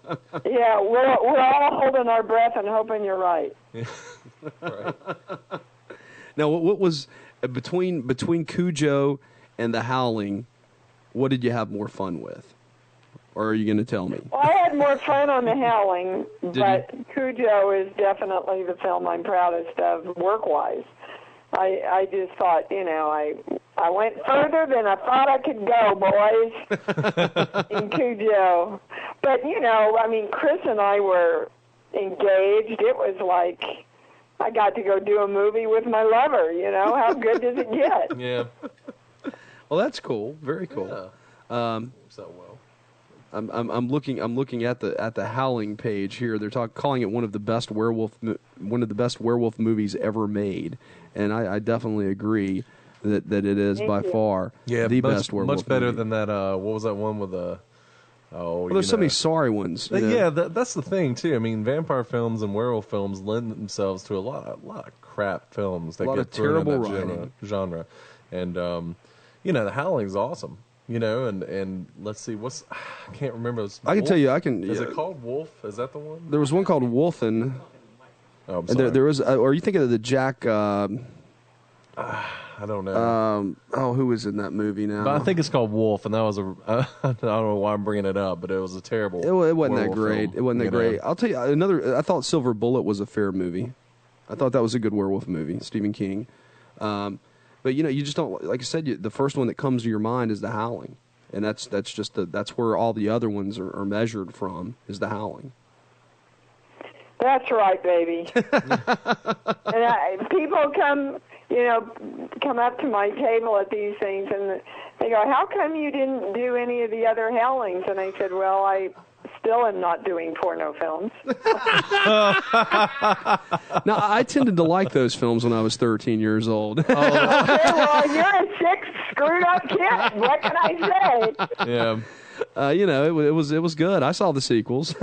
Yeah, we're all holding our breath and hoping you're right. Yeah. Right. Now, what was between Cujo and the Howling? What did you have more fun with? Or are you going to tell me? Well, I had more fun on The Howling, but Cujo is definitely the film I'm proudest of work-wise. I just thought, I went further than I thought I could go, boys, in Cujo. But, Chris and I were engaged. It was like I got to go do a movie with my lover, How good does it get? Yeah. Well, that's cool. Very cool. Yeah. So well. I'm looking at the Howling page here. They're calling it one of the best werewolf movies ever made, and I definitely agree that it is by far the best werewolf. Much better movie. than that. What was that one with the? Oh, well, there's so many sorry ones. Yeah, that's the thing too. Vampire films and werewolf films lend themselves to a lot of crap films. That a lot get of terrible thrown in that genre, and the Howling's awesome. And let's see, I can't remember. I can tell you, Is it called Wolf? Is that the one? There was one called Wolfen. Oh, I'm and sorry. there was, or are you thinking of the Jack? I I don't know. Who was in that movie now? But I think it's called Wolf, and that was I don't know why I'm bringing it up, but it was a terrible. It wasn't that werewolf great. film, It wasn't that great. I'll tell you another. I thought Silver Bullet was a fair movie. I thought that was a good werewolf movie, Stephen King. But you just don't, like I said, the first one that comes to your mind is The Howling, and that's where all the other ones are measured from, is The Howling. That's right, baby. And people come up to my table at these things, and they go, "How come you didn't do any of the other Howlings?" And I said, "Well, I still am not doing porno films." Now, I tended to like those films when I was 13 years old. Okay, well, you're a sick, screwed up kid. What can I say? Yeah. It was good. I saw the sequels.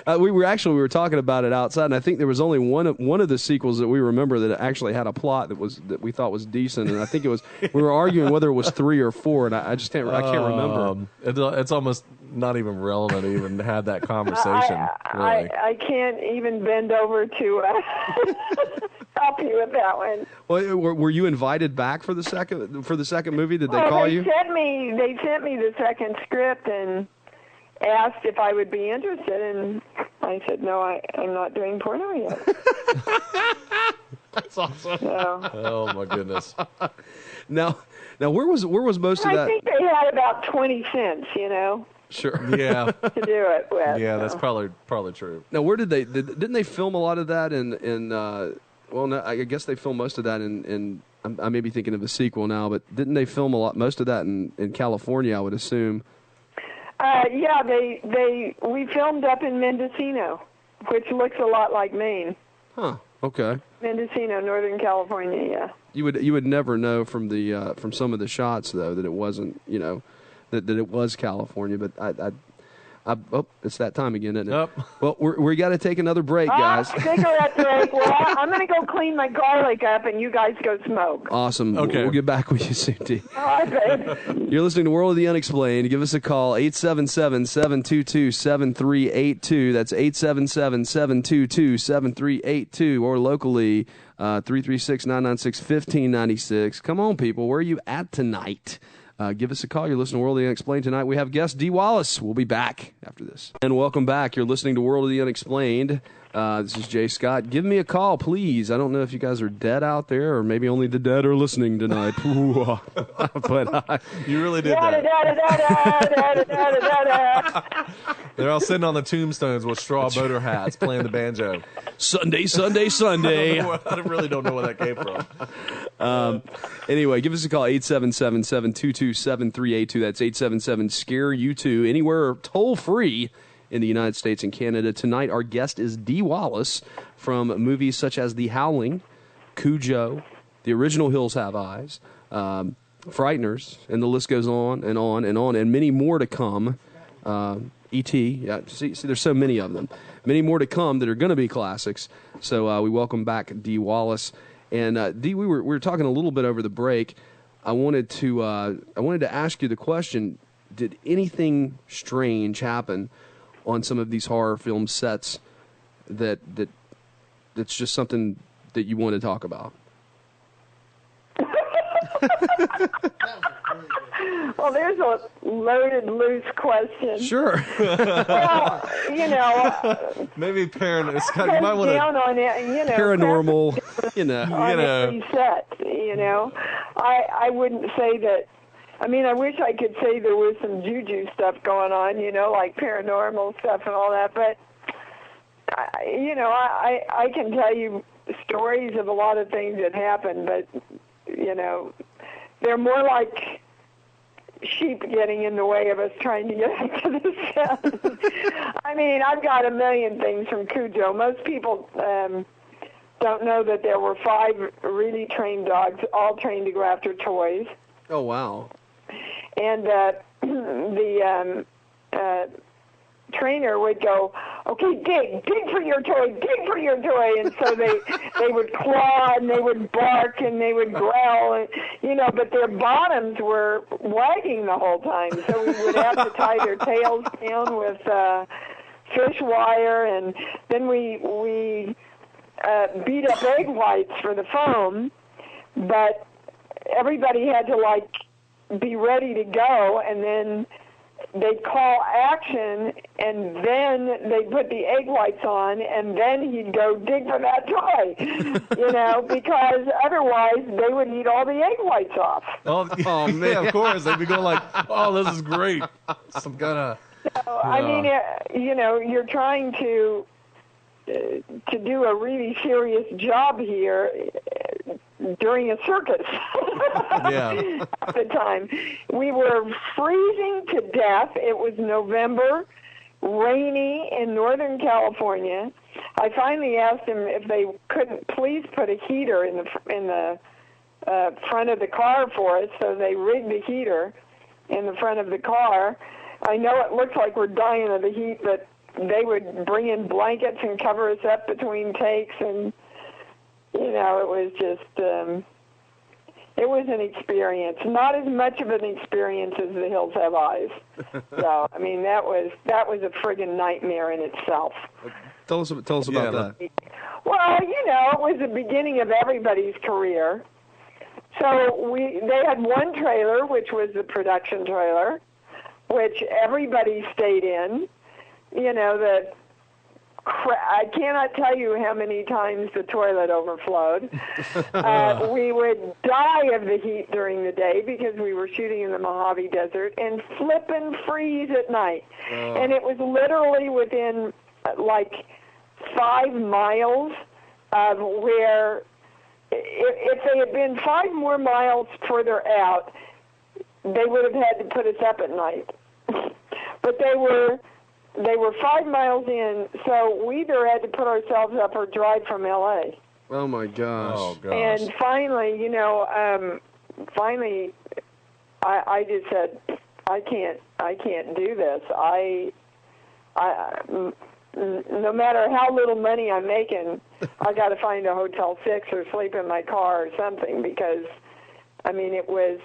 We were talking about it outside, and I think there was only one of the sequels that we remember that actually had a plot that we thought was decent, and I think we were arguing whether it was 3 or 4, and I can't remember. It's almost not even relevant to even have that conversation. Really. I can't even bend over to help you with that one. Well, were you invited back for the second movie? Did they call you? They sent me the second script and asked if I would be interested, and I said no. I'm not doing porno yet. That's awesome. So. Oh my goodness. Now, where was most of that? I think they had about 20 cents, Sure. Yeah. to do it with. Yeah, so. that's probably true. Now, where didn't they film a lot of that in well, no, I guess they filmed most of that in I may be thinking of a sequel now, but didn't they film most of that in California, I would assume? Yeah, we filmed up in Mendocino, which looks a lot like Maine. Huh. Okay. Mendocino, Northern California, yeah. You would never know from some of the shots though that it wasn't, that it was California, but it's that time again, isn't it? Yep. Well, we got to take another break, guys. Cigarette break. Well, I'm going to go clean my garlic up, and you guys go smoke. Awesome. Okay. We'll get back with you soon, Dee. All right, babe. You're listening to World of the Unexplained. Give us a call, 877-722-7382. That's 877-722-7382. Or locally, 336-996-1596. Come on, people. Where are you at tonight? Give us a call. You're listening to World of the Unexplained tonight. We have guest Dee Wallace. We'll be back after this. And welcome back. You're listening to World of the Unexplained. This is Jay Scott. Give me a call, please. I don't know if you guys are dead out there, or maybe only the dead are listening tonight. But you really did that. They're all sitting on the tombstones with straw boater hats, playing the banjo. Sunday, Sunday, Sunday. I really don't know where that came from. Anyway, give us a call, 877-722-7382. That's 877-SCARE-U2. Anywhere toll free in the United States and Canada. Tonight, our guest is Dee Wallace from movies such as The Howling, Cujo, the original Hills Have Eyes, Frightners, and the list goes on and on and on, and many more to come. E.T. Yeah, see, there's so many of them. Many more to come that are going to be classics. So we welcome back Dee Wallace. And Dee, we were talking a little bit over the break. I wanted to ask you the question: did anything strange happen on some of these horror film sets that's just something that you want to talk about? Well, there's a loaded, loose question. Sure. Well, Maybe you might want down to. on it, Paranormal, on every set, I wouldn't say that. I mean, I wish I could say there was some juju stuff going on, like paranormal stuff and all that, but, I can tell you stories of a lot of things that happened, but, they're more like sheep getting in the way of us trying to get up to the set. I mean, I've got a million things from Cujo. Most people don't know that there were 5 really trained dogs, all trained to go after toys. Oh, wow. And the trainer would go, "Okay, dig for your toy, dig for your toy," and so they would claw and they would bark and they would growl, and but their bottoms were wagging the whole time, so we would have to tie their tails down with fish wire, and then we beat up egg whites for the foam, but everybody had to like be ready to go, and then they'd call action, and then they'd put the egg whites on, and then he'd go dig for that toy, because otherwise they would eat all the egg whites off. Oh man, yeah, of course. They'd be going like, oh, this is great. Some kind of... So, I mean, you're trying to do a really serious job here during a circus. Yeah. At the time, we were freezing to death. It was November, rainy in Northern California. I finally asked them if they couldn't please put a heater in the front of the car for us. So they rigged the heater in the front of the car. I know it looks like we're dying of the heat, but they would bring in blankets and cover us up between takes, and it was just it was an experience. Not as much of an experience as The Hills Have Eyes. So I mean, that was a friggin' nightmare in itself. Tell us about that. Well, it was the beginning of everybody's career. So they had one trailer, which was the production trailer, which everybody stayed in. I cannot tell you how many times the toilet overflowed. We would die of the heat during the day because we were shooting in the Mojave Desert, and flip and freeze at night. And it was literally within, 5 miles of where, if they had been 5 more miles further out, they would have had to put us up at night. But they were 5 miles in, so we either had to put ourselves up or drive from L.A. Oh my gosh! Oh gosh! And finally, I just said, I can't do this. No matter how little money I'm making, I got to find a Hotel 6 or sleep in my car or something, because, I mean, it was.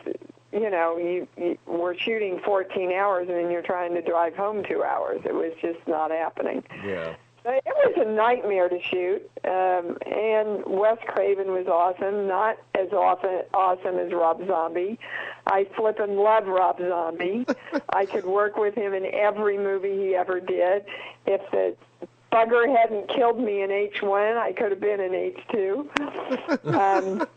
We're shooting 14 hours and then you're trying to drive home 2 hours. It was just not happening. Yeah. It was a nightmare to shoot, and Wes Craven was awesome, not as awesome as Rob Zombie. I flippin' love Rob Zombie. I could work with him in every movie he ever did. If the bugger hadn't killed me in H1, I could have been in H2.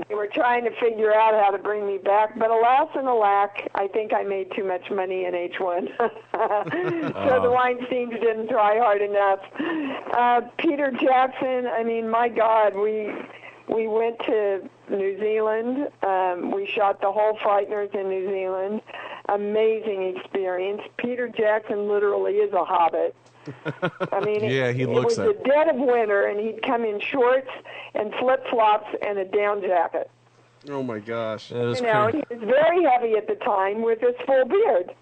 They were trying to figure out how to bring me back, but alas and alack, I think I made too much money in H1. So the Weinsteins didn't try hard enough. Peter Jackson, I mean, my God, we went to New Zealand. We shot the whole Frightners in New Zealand. Amazing experience. Peter Jackson literally is a hobbit. I mean, yeah, it was the dead of winter, and he'd come in shorts and flip-flops and a down jacket. Oh, my gosh. He was very heavy at the time with his full beard.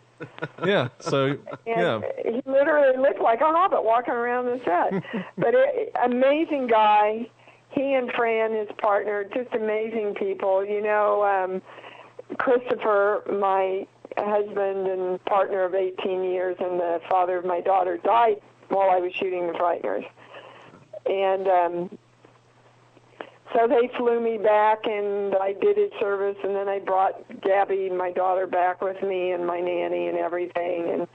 Yeah, so, yeah. He literally looked like a hobbit walking around the set. But amazing guy. He and Fran, his partner, just amazing people. Christopher, my husband and partner of 18 years and the father of my daughter, died while I was shooting the Frightners. And so they flew me back, and I did his service, and then I brought Gabby, my daughter, back with me, and my nanny and everything. And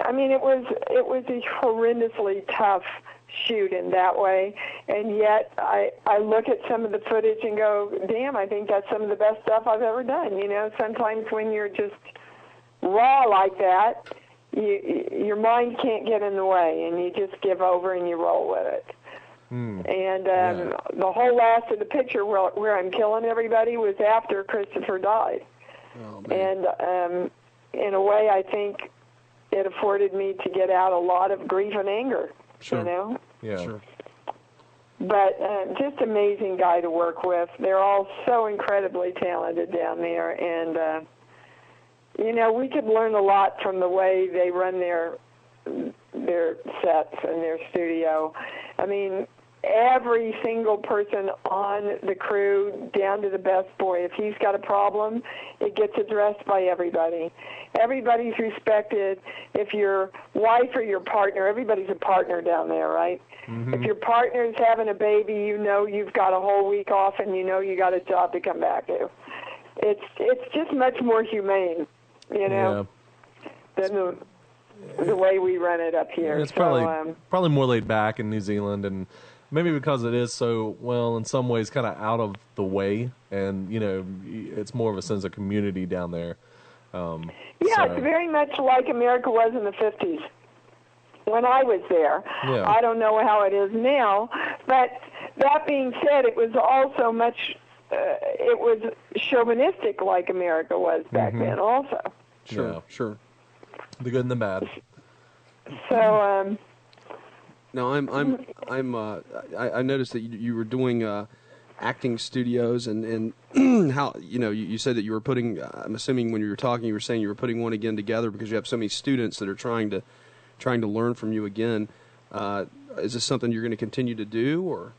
I mean, it was a horrendously tough shoot in that way, and yet I look at some of the footage and go, damn, I think that's some of the best stuff I've ever done. Sometimes when you're just raw like that, your mind can't get in the way, and you just give over and you roll with it. And the whole last of the picture where I'm killing everybody was after Christopher died. Oh, man. And in a way, I think it afforded me to get out a lot of grief and anger. Sure. Yeah. Sure. But just amazing guy to work with. They're all so incredibly talented down there, and we could learn a lot from the way they run their sets and their studio. I mean, every single person on the crew, down to the best boy. If he's got a problem, it gets addressed by everybody. Everybody's respected. If your wife or your partner, everybody's a partner down there, right? Mm-hmm. If your partner's having a baby, you know you've got a whole week off and you know you got a job to come back to. It's just much more humane, you know, than the way we run it up here. It's probably more laid back in New Zealand, and maybe because it is so, well, in some ways kind of out of the way, and, you know, it's more of a sense of community down there. It's very much like America was in the 50s when I was there. Yeah. I don't know how it is now, but that being said, it was also much, it was chauvinistic like America was back then also. Sure. The good and the bad. So, Now I noticed that you were doing acting studios and how, you know, you said that you were putting, I'm assuming when you were talking, you were saying you were putting one again together because you have so many students that are trying to learn from you again. Is this something you're going to continue to do, or?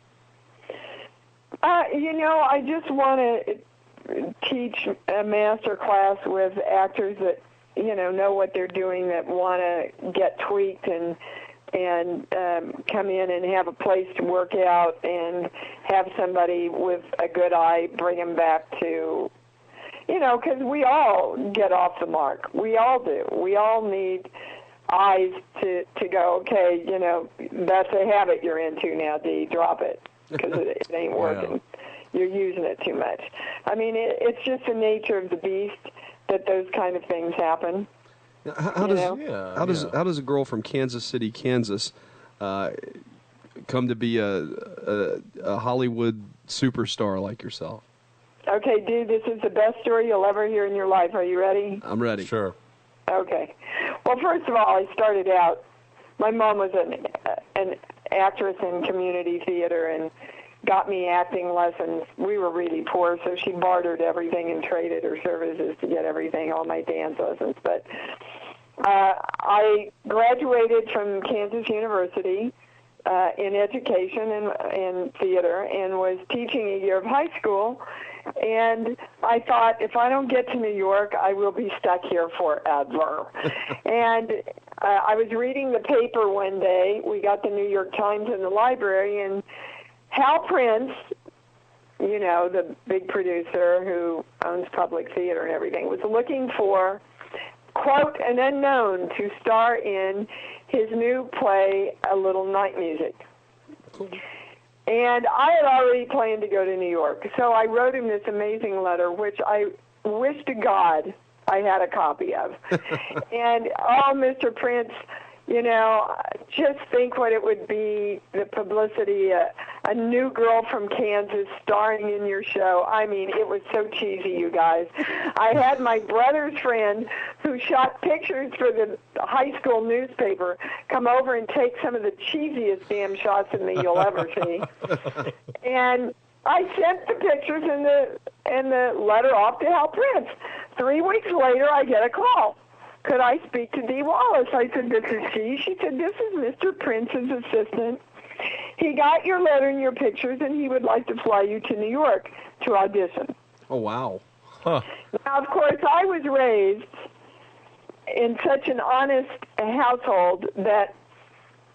you know, I just want to teach a master class with actors that, you know what they're doing, that want to get tweaked and come in and have a place to work out and have somebody with a good eye bring them back to, you know, because we all get off the mark. We all do. We all need eyes to go, okay, you know, that's a habit you're into now, Dee, drop it, because it ain't working. You're using it too much. I mean, it's just the nature of the beast that those kind of things happen. How does a girl from Kansas City, Kansas, come to be a Hollywood superstar like yourself? Okay, dude, this is the best story you'll ever hear in your life. Are you ready? I'm ready. Sure. Okay. Well, first of all, I started out, my mom was an actress in community theater and got me acting lessons. We were really poor, so she bartered everything and traded her services to get everything, all my dance lessons. But I graduated from Kansas University in education and theater and was teaching a year of high school. And I thought, if I don't get to New York, I will be stuck here forever. And I was reading the paper one day. We got the New York Times in the library, and Hal Prince, you know, the big producer who owns Public Theater and everything, was looking for, quote, an unknown to star in his new play, A Little Night Music. Cool. And I had already planned to go to New York, so I wrote him this amazing letter, which I wish to God I had a copy of. And, oh, Mr. Prince, you know, just think what it would be, the publicity, a new girl from Kansas starring in your show. I mean, it was so cheesy, you guys. I had my brother's friend who shot pictures for the high school newspaper come over and take some of the cheesiest damn shots of me you'll ever see. And I sent the pictures and the letter off to Hal Prince. 3 weeks later, I get a call. Could I speak to Dee Wallace? I said, this is she. She said, this is Mr. Prince's assistant. He got your letter and your pictures, and he would like to fly you to New York to audition. Oh, wow. Huh. Now, of course, I was raised in such an honest household that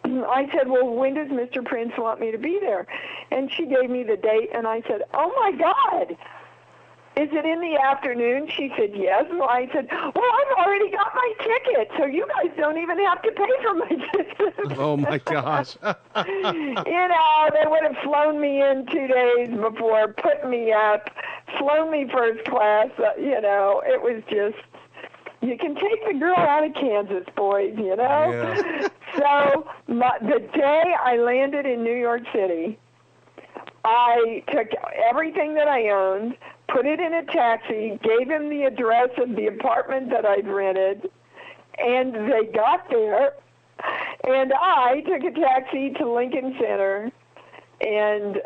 I said, well, when does Mr. Prince want me to be there? And she gave me the date, and I said, oh, my God. Is it in the afternoon? She said, yes. Well, I said, well, I've already got my ticket, so you guys don't even have to pay for my ticket. Oh, my gosh. You know, they would have flown me in 2 days before, put me up, flown me first class. You know, it was just, you can take the girl out of Kansas, boys, you know? Yeah. So the day I landed in New York City, I took everything that I owned, put it in a taxi, gave him the address of the apartment that I'd rented, and they got there, and I took a taxi to Lincoln Center and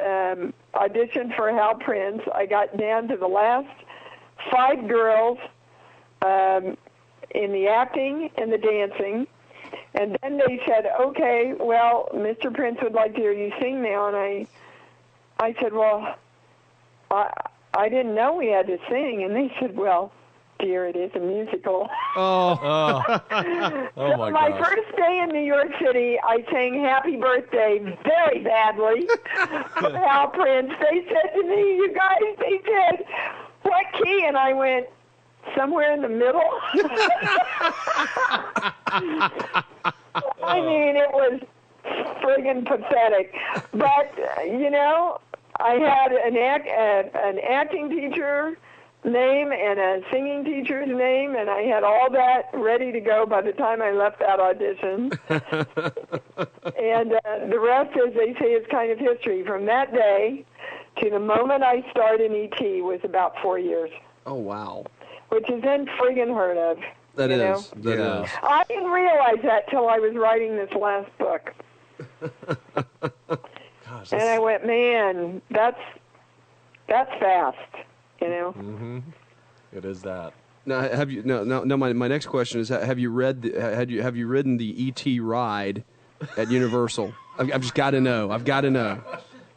auditioned for Hal Prince. I got down to the last 5 girls in the acting and the dancing, And then they said, okay, well, Mr. Prince would like to hear you sing now. And I said, well, I didn't know we had to sing. And they said, well, dear, it is a musical. Oh So my gosh. first day in New York City, I sang Happy Birthday very badly for Hal Prince. They said to me, you guys, they said, what key? And I went, somewhere in the middle. I mean, it was friggin' pathetic. But, you know, I had an acting teacher name and a singing teacher's name, and I had all that ready to go by the time I left that audition. And the rest, as they say, is kind of history. From that day to the moment I started in E.T. was about 4 years. Oh, wow. Which is then friggin' heard of. That you is. know? That Yeah. is. I didn't realize that till I was writing this last book. Gosh, And I went, man, that's fast, you know? Mm-hmm. It is that. Now, have you? No. My next question is: have you read? Have you ridden the E.T. ride at Universal? I've just got to know. I've got to know.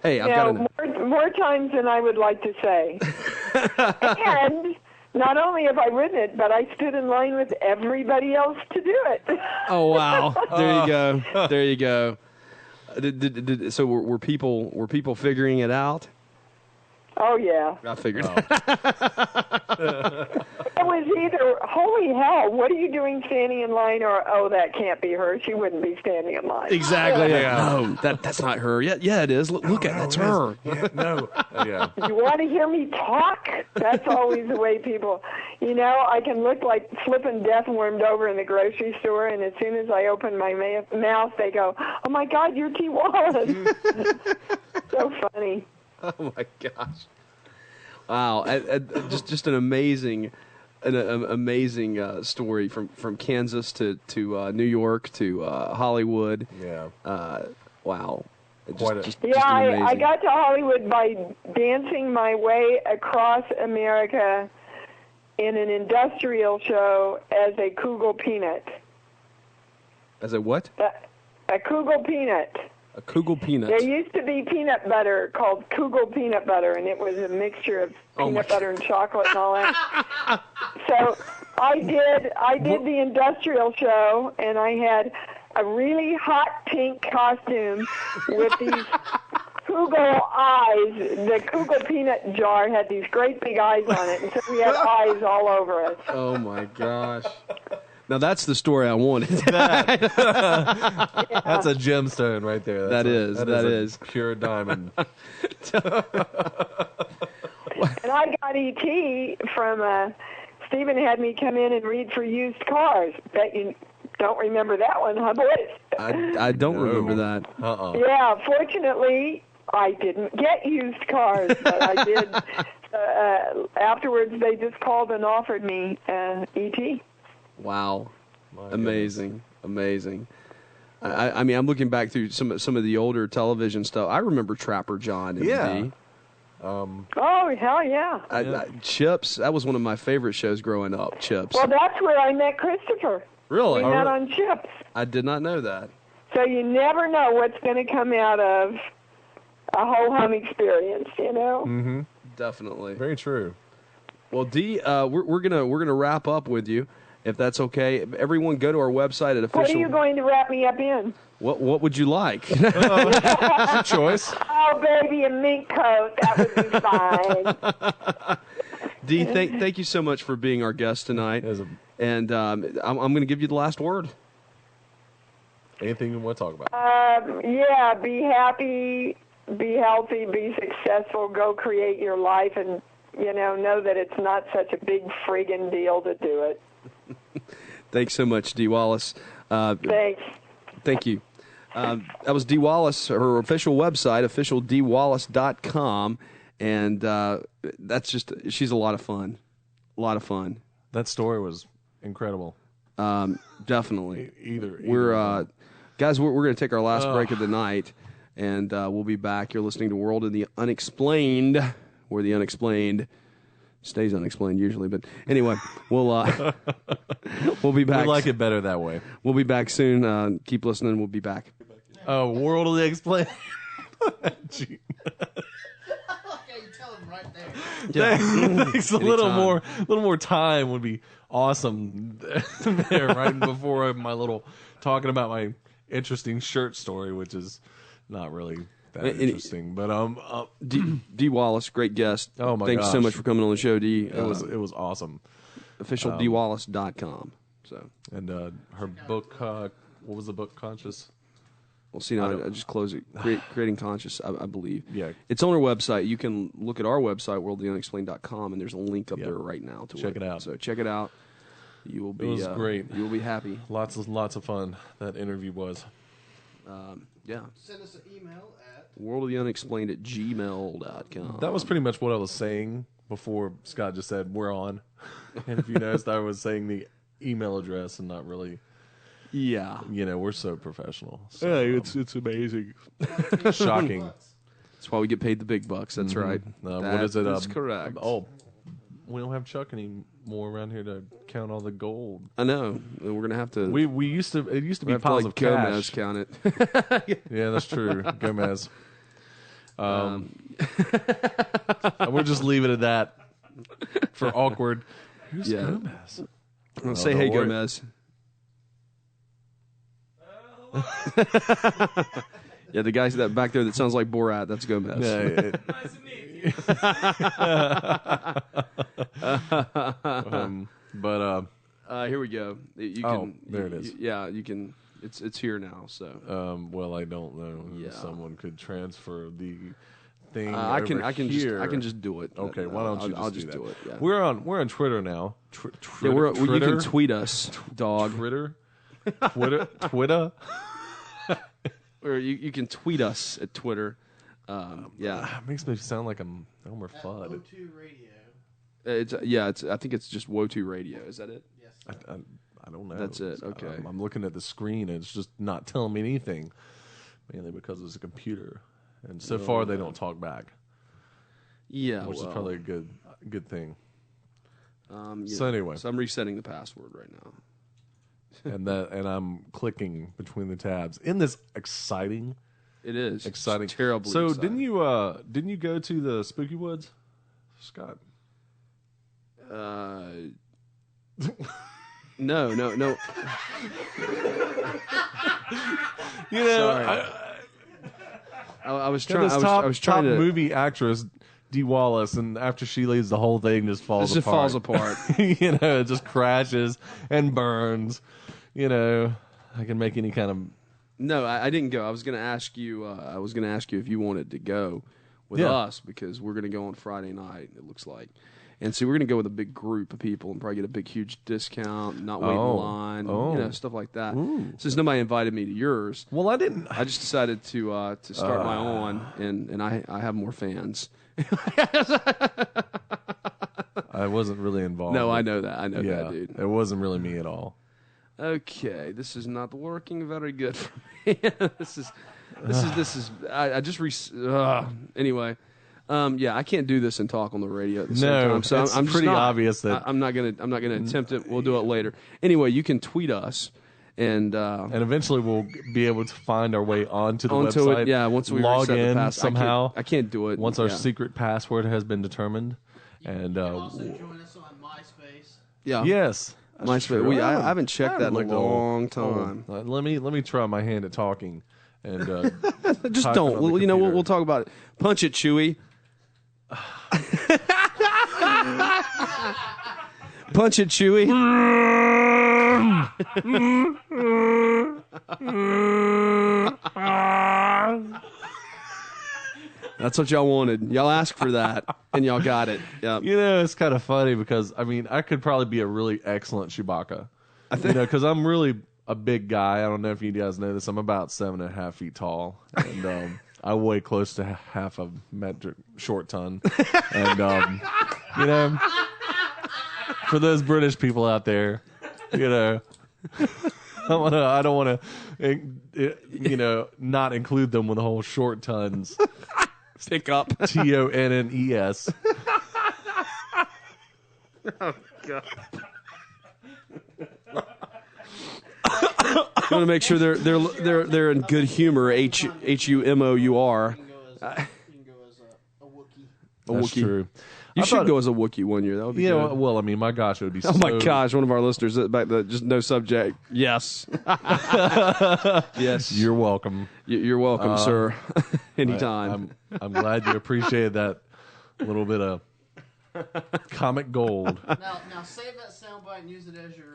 Hey, I've got to know. More times than I would like to say. And not only have I written it, but I stood in line with everybody else to do it. Oh wow! There you go. There you go. So were people figuring it out? Oh, yeah. I figured. It was either, holy hell, what are you doing standing in line, or, oh, that can't be her. She wouldn't be standing in line. Exactly. Yeah. No, that's not her. Yeah, it is. Look at that's her. Yeah, no. Yeah. You want to hear me talk? That's always the way people, you know, I can look like flipping death wormed over in the grocery store, and as soon as I open my mouth, they go, oh, my God, you're Dee Wallace. So funny. Oh my gosh! Wow, just an amazing story from Kansas to New York to Hollywood. Yeah. Wow. Yeah, I got to Hollywood by dancing my way across America in an industrial show as a Cujo peanut. As a what? A Cujo peanut. A Cujo peanut. There used to be peanut butter called Cujo peanut butter, and it was a mixture of peanut butter and chocolate and all that. So I did the industrial show, and I had a really hot pink costume with these Cujo eyes. The Cujo peanut jar had these great big eyes on it, and so we had eyes all over us. Oh my gosh! Now that's the story I wanted. That's a gemstone right there. That is a pure diamond. And I got E.T. from Stephen had me come in and read for used cars. Bet you don't remember that one, huh, boys? I don't remember that. Yeah, fortunately, I didn't get used cars, but I did. Afterwards, they just called and offered me E.T. Wow, My amazing. I mean, I'm looking back through some of the older television stuff. I remember Trapper John. MD. Oh, hell yeah. Chips. That was one of my favorite shows growing up. Chips. Well, that's where I met Christopher. Really? We met on Chips. I did not know that. So you never know what's going to come out of a ho-hum experience, you know? Mm-hmm. Definitely. Very true. Well, Dee, we're gonna wrap up with you, if that's okay. Everyone, go to our website at official. What are you going to wrap me up in? What would you like? Choice. Oh, baby, a mink coat. That would be fine. Dee, thank you so much for being our guest tonight. And I'm going to give you the last word. Anything you want to talk about? Yeah, be happy, be healthy, be successful, go create your life, and, you know that it's not such a big friggin' deal to do it. Thanks so much, Dee Wallace. Thanks. Thank you. That was Dee Wallace, her official website, officialdeewallace.com, and that's just, she's a lot of fun. A lot of fun. That story was incredible. Definitely. Either Guys, we're going to take our last break of the night, and we'll be back. You're listening to World in the Unexplained, where the unexplained stays unexplained usually. But anyway, we'll be back. We like it better that way. We'll be back soon. Keep listening. We'll be back. Oh, World of the Explain. Okay, you tell him right there. Thanks. A little more time would be awesome there, right before my little talking about my interesting shirt story, which is not really that interesting. But Dee Wallace, great guest. Oh my Thanks so gosh. much for coming on the show, Dee. it was awesome. Official DeeWallace.com. So And her book, what was the book? Conscious. we'll see. Now I just close it. Creating Conscious, I believe. Yeah. It's on our website. You can look at our website, worldoftheunexplained.com, and there's a link up Yeah. there right now to Check it out. So check it out. You will be. was great. You will be happy. Lots of fun. That interview was. Yeah. Send us an email at worldoftheunexplained@gmail.com. That was pretty much what I was saying before Scott just said we're on. And if you noticed, I was saying the email address and not really. Yeah. We're so professional. So, it's amazing. shocking. That's why we get paid the big bucks. That's right. What is it? That's correct. Oh, we don't have Chuck anymore around here to count all the gold. I know. And we're gonna have to. We used to. It used to be have to, piles like, of cash. Gomez count it. Yeah, that's true. Gomez. We'll just leave it at that for awkward. Who's Yeah. Gomez? Say don't hey, worry. Gomez. Yeah, the guy that back there that sounds like Borat. That's Gomez. Yeah, but Here we go. You Oh, can. there it is. Yeah, you can. It's here now. So well, I don't know. Yeah. Someone could transfer the thing. I can. over I can here. just do it. Okay, why don't you I'll just do it. Yeah. We're on Twitter now. Yeah, you can tweet us, dog. Twitter. Twitter. Or you can tweet us at Twitter. Yeah, It makes me sound like I'm Elmer Fudd. O2 Radio. it's. I think it's just Wotu Radio. Is that it? Yes. I don't know. That's it, okay. I'm looking at the screen and it's just not telling me anything, mainly because it's a computer. And so far they don't talk back, Yeah, which is probably a good thing. Yeah. So anyway. so I'm resetting the password right now. and I'm clicking between the tabs in this exciting. It is Exciting. It's terribly. So exciting. didn't you go to the Spooky Woods, Scott? No. You know, Sorry. I was this trying. top, I was trying top to. movie actress Dee Wallace, and after she leaves, the whole thing just falls This just apart. falls apart. It just crashes and burns. I can make any kind of. No, I didn't go. I was going to ask you. If you wanted to go with Yeah. us because we're going to go on Friday night. It looks like, and so we're going to go with a big group of people and probably get a big, huge discount, not wait in line, stuff like that. Since nobody invited me to yours, Well, I didn't. I just decided to start my own, and I have more fans. I wasn't really involved. No, I know that. I know Yeah, that, dude. it wasn't really me at all. Okay, this is not working very good for me. this is. I just anyway. Yeah, I can't do this and talk on the radio at the same time. So it's I'm just pretty not- obvious that. I'm not gonna attempt it. We'll do it later. Anyway, you can tweet us and and eventually we'll be able to find our way onto the onto website. it. Yeah, once we log reset the in pass, somehow. I can't do it Once our yeah. secret password has been determined, and You can also join us on MySpace. Yeah. yes, that's MySpace. true. I haven't checked that in a looked at all- long time. Let me try my hand at talking, and Just type it don't. on the We'll computer. talk about it. Punch it, Chewy. Punch it, Chewy. That's what y'all wanted. Y'all asked for that, and y'all got it. Yep. It's kind of funny because I could probably be a really excellent Chewbacca. Because I'm really a big guy. I don't know if you guys know this. I'm about 7.5 feet tall, and I weigh close to half a metric short ton. And for those British people out there, I don't want to, not include them with the whole short tons. Pick up. TONNES. You want to make sure they're in good humor. Humour. You can go as a Wookiee. A That's Wookiee. true. You I should thought- go as a Wookiee one year. That would be Yeah, good. well, I mean, my gosh, it would be Oh my so- gosh! One of our listeners back the just no subject. Yes. Yes. You're welcome. You're welcome, sir. Anytime. I'm glad you appreciated that little bit of comic gold. Now save that soundbite and use it as your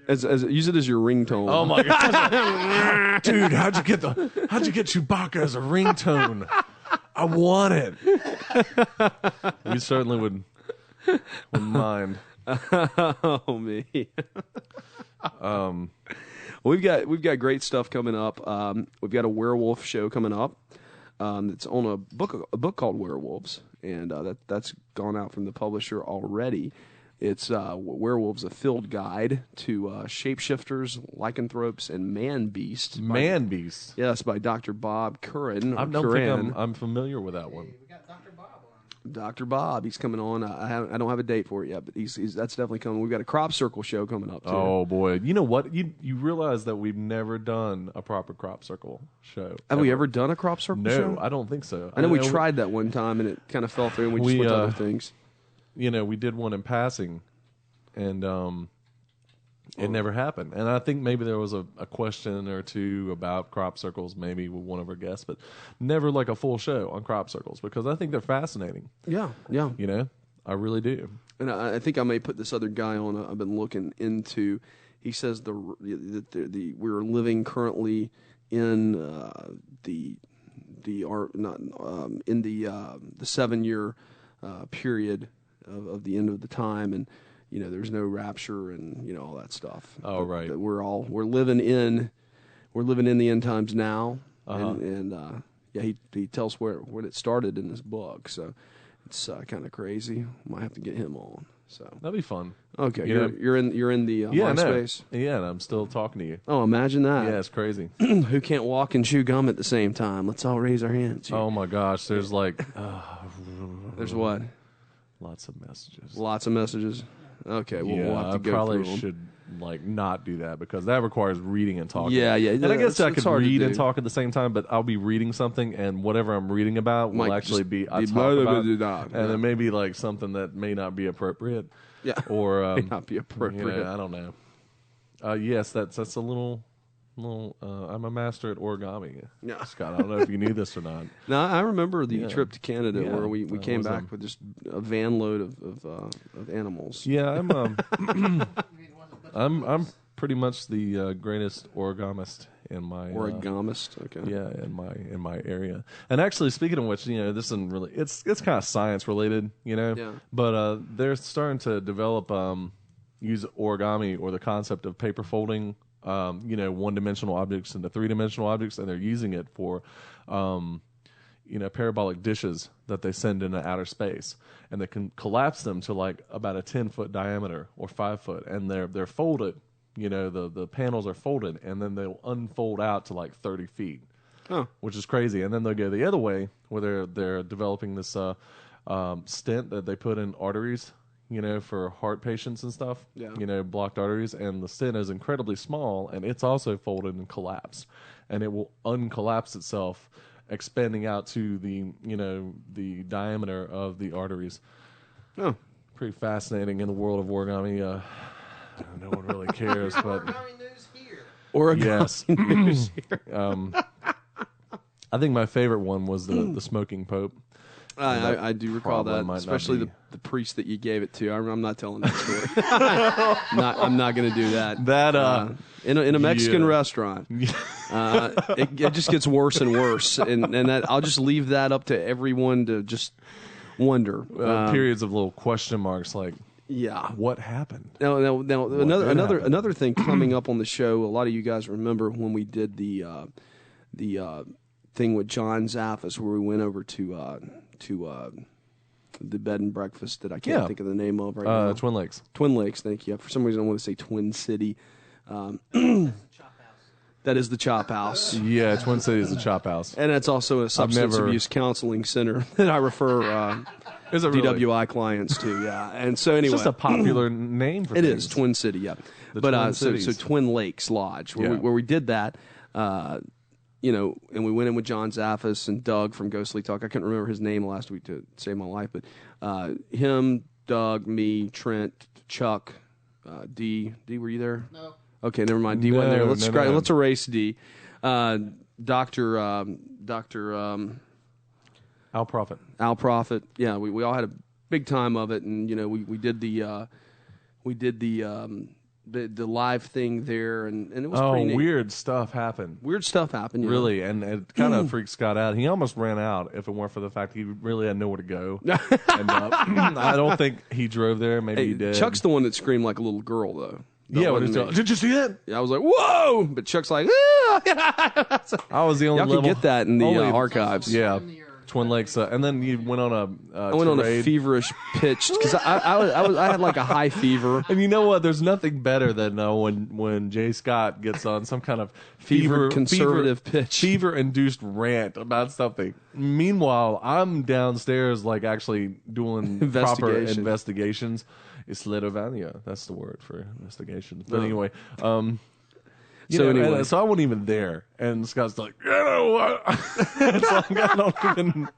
as use it as your ringtone. Oh my gosh, dude! How'd you get Chewbacca as a ringtone? I want it. We certainly wouldn't mind. Oh me. We've got great stuff coming up. We've got a werewolf show coming up. It's on a book called Werewolves, and that's gone out from the publisher already. It's Werewolves: A Field Guide to Shapeshifters, Lycanthropes, and Man-Beast. Man Beast. Yes, by Dr. Bob Curran. I don't think I'm familiar with that one. We got Dr. Bob on. Dr. Bob, he's coming on. I don't have a date for it yet, but he's that's definitely coming. We've got a crop circle show coming up too. Oh boy! You know what? You realize that we've never done a proper crop circle show. Have we ever done a crop circle show? No, I don't think so. I know we tried that one time and it kind of fell through, and we just went to other things. You know, we did one in passing, and it never happened. And I think maybe there was a question or two about crop circles, maybe with one of our guests, but never like a full show on crop circles because I think they're fascinating. Yeah. You know, I really do. And I think I may put this other guy on. I've been looking into. He says we're living currently in the 7-year period of the end of the time, and you know there's no rapture and you know all that stuff. Oh, right. That we're living in the end times now, and he tells when it started in this book, so it's kind of crazy. Might have to get him on. So That'd be fun. okay, You know- you're in the MySpace. Yeah, and I'm still talking to you. Oh, imagine that. Yeah, it's crazy. Who can't walk and chew gum at the same time? Let's all raise our hands. Here. Oh my gosh, there's like There's what? lots of messages. Lots of messages. Okay, well, we'll have I to go probably through them. should like not do that because that requires reading and talking. Yeah. And I guess I it's could hard to read and do. talk at the same time, but I'll be reading something, and whatever I'm reading about will Might actually just be I be talk blah, blah, about, blah, blah, blah. and it may be like something that may not be appropriate. Yeah. Or May not be appropriate. You know, I don't know. Yes, that's a little. I'm a master at origami. Yeah. Scott, I don't know if you knew this or not. Now I remember the Yeah. trip to Canada Yeah, where we that came was back with just a van load of animals. Yeah, I'm I mean, it wasn't much I'm pretty much the greatest origamist in my Origamist. Okay. yeah, in my area. And actually, speaking of which, you know, this isn't really it's kind of science related, you know. Yeah. But they're starting to develop use origami or the concept of paper folding, you know, one-dimensional objects into three-dimensional objects, and they're using it for, you know, parabolic dishes that they send into outer space, and they can collapse them to like about a 10-foot diameter or 5 foot, and they're folded. You know, the panels are folded, and then they'll unfold out to like 30 feet, which is crazy. And then they'll go the other way, where they're developing this stent that they put in arteries, you know, for heart patients and stuff. Yeah. You know, blocked arteries, and the stent is incredibly small, and it's also folded and collapsed, and it will uncollapse itself, expanding out to the diameter of the arteries. Oh. Pretty fascinating in the world of origami. No one really cares, but origami news here. Origami yes. news here. I think my favorite one was the smoking pope. I do recall Probably that, might not especially be. the priest that you gave it to. I'm not telling that story. I'm not going to do that. That in a Mexican yeah. restaurant, it just gets worse and worse, and that I'll just leave that up to everyone to just wonder. periods of little question marks, like Yeah. what happened? Now did happen? another thing coming up on the show. A lot of you guys remember when we did the thing with John Zaffis, where we went over to the bed and breakfast that I can't Yeah. think of the name of right now. Twin Lakes. Twin Lakes. Thank you. For some reason, I want to say Twin City. Chop house. That is the Chop House. Yeah, Twin City is the chop house. And that's also a substance never- abuse counseling center that I refer Is it really? DWI clients too. Yeah, and so anyway, It's just a popular name for it things. is Twin City. Yeah, The but Twin so Cities. Twin Lakes Lodge where, Yeah. where we did that. And we went in with John Zaffis and Doug from Ghostly Talk. I couldn't remember his name last week to save my life, but him, Doug, me, Trent, Chuck, Dee. Dee, were you there? No. Okay, never mind. Dee wasn't there. No, Let's no. let's erase Dee. Doctor Al Prophet. Al Prophet. Yeah, we all had a big time of it, and we did the live thing there, and it was pretty neat. Weird stuff happened. Weird stuff happened. Really, and it kind of freaked Scott out. He almost ran out if it weren't for the fact he really had nowhere to go. And I don't think he drove there. Maybe he did. Chuck's the one that screamed like a little girl, though. Yeah, That wasn't me. did you see that? Yeah, I was like, whoa! But Chuck's like, ah! I was the only Y'all level. can get that in the only- archives. Yeah, Twin Lakes, and then you went on a I went on a tirade. feverish pitch because I had like a high fever. And you know what? There's nothing better than when Jay Scott gets on some kind of Fevered conservative pitch. fever-induced rant about something. Meanwhile, I'm downstairs, like actually doing proper Investigation. investigations. Isledovania, that's the word for investigations. But Oh. anyway, So anyway. and so I wasn't even there, and Scott's like, you know what? It's like, I don't even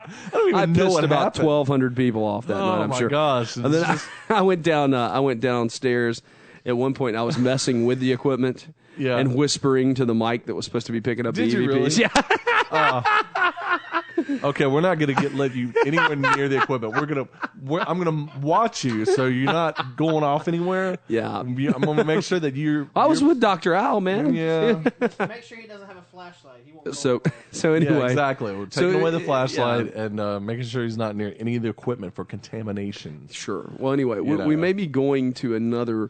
I know pissed what about happened. 1,200 people off that night. Oh I'm my sure. gosh! And then I went down. I went downstairs. At one point, I was messing with the equipment Yeah. and whispering to the mic that was supposed to be picking up Did the you EVPs. really? Yeah. Okay, we're not gonna let you anywhere near the equipment. I'm gonna watch you, so you're not going off anywhere. Yeah. I'm gonna make sure that you're. I was with Dr. Al, man. Yeah, Make sure he doesn't have a flashlight. He won't go So away. so anyway. yeah, exactly. We're So, taking away the yeah. flashlight and making sure he's not near any of the equipment for contamination. Sure. Well, anyway, You know. we may be going to another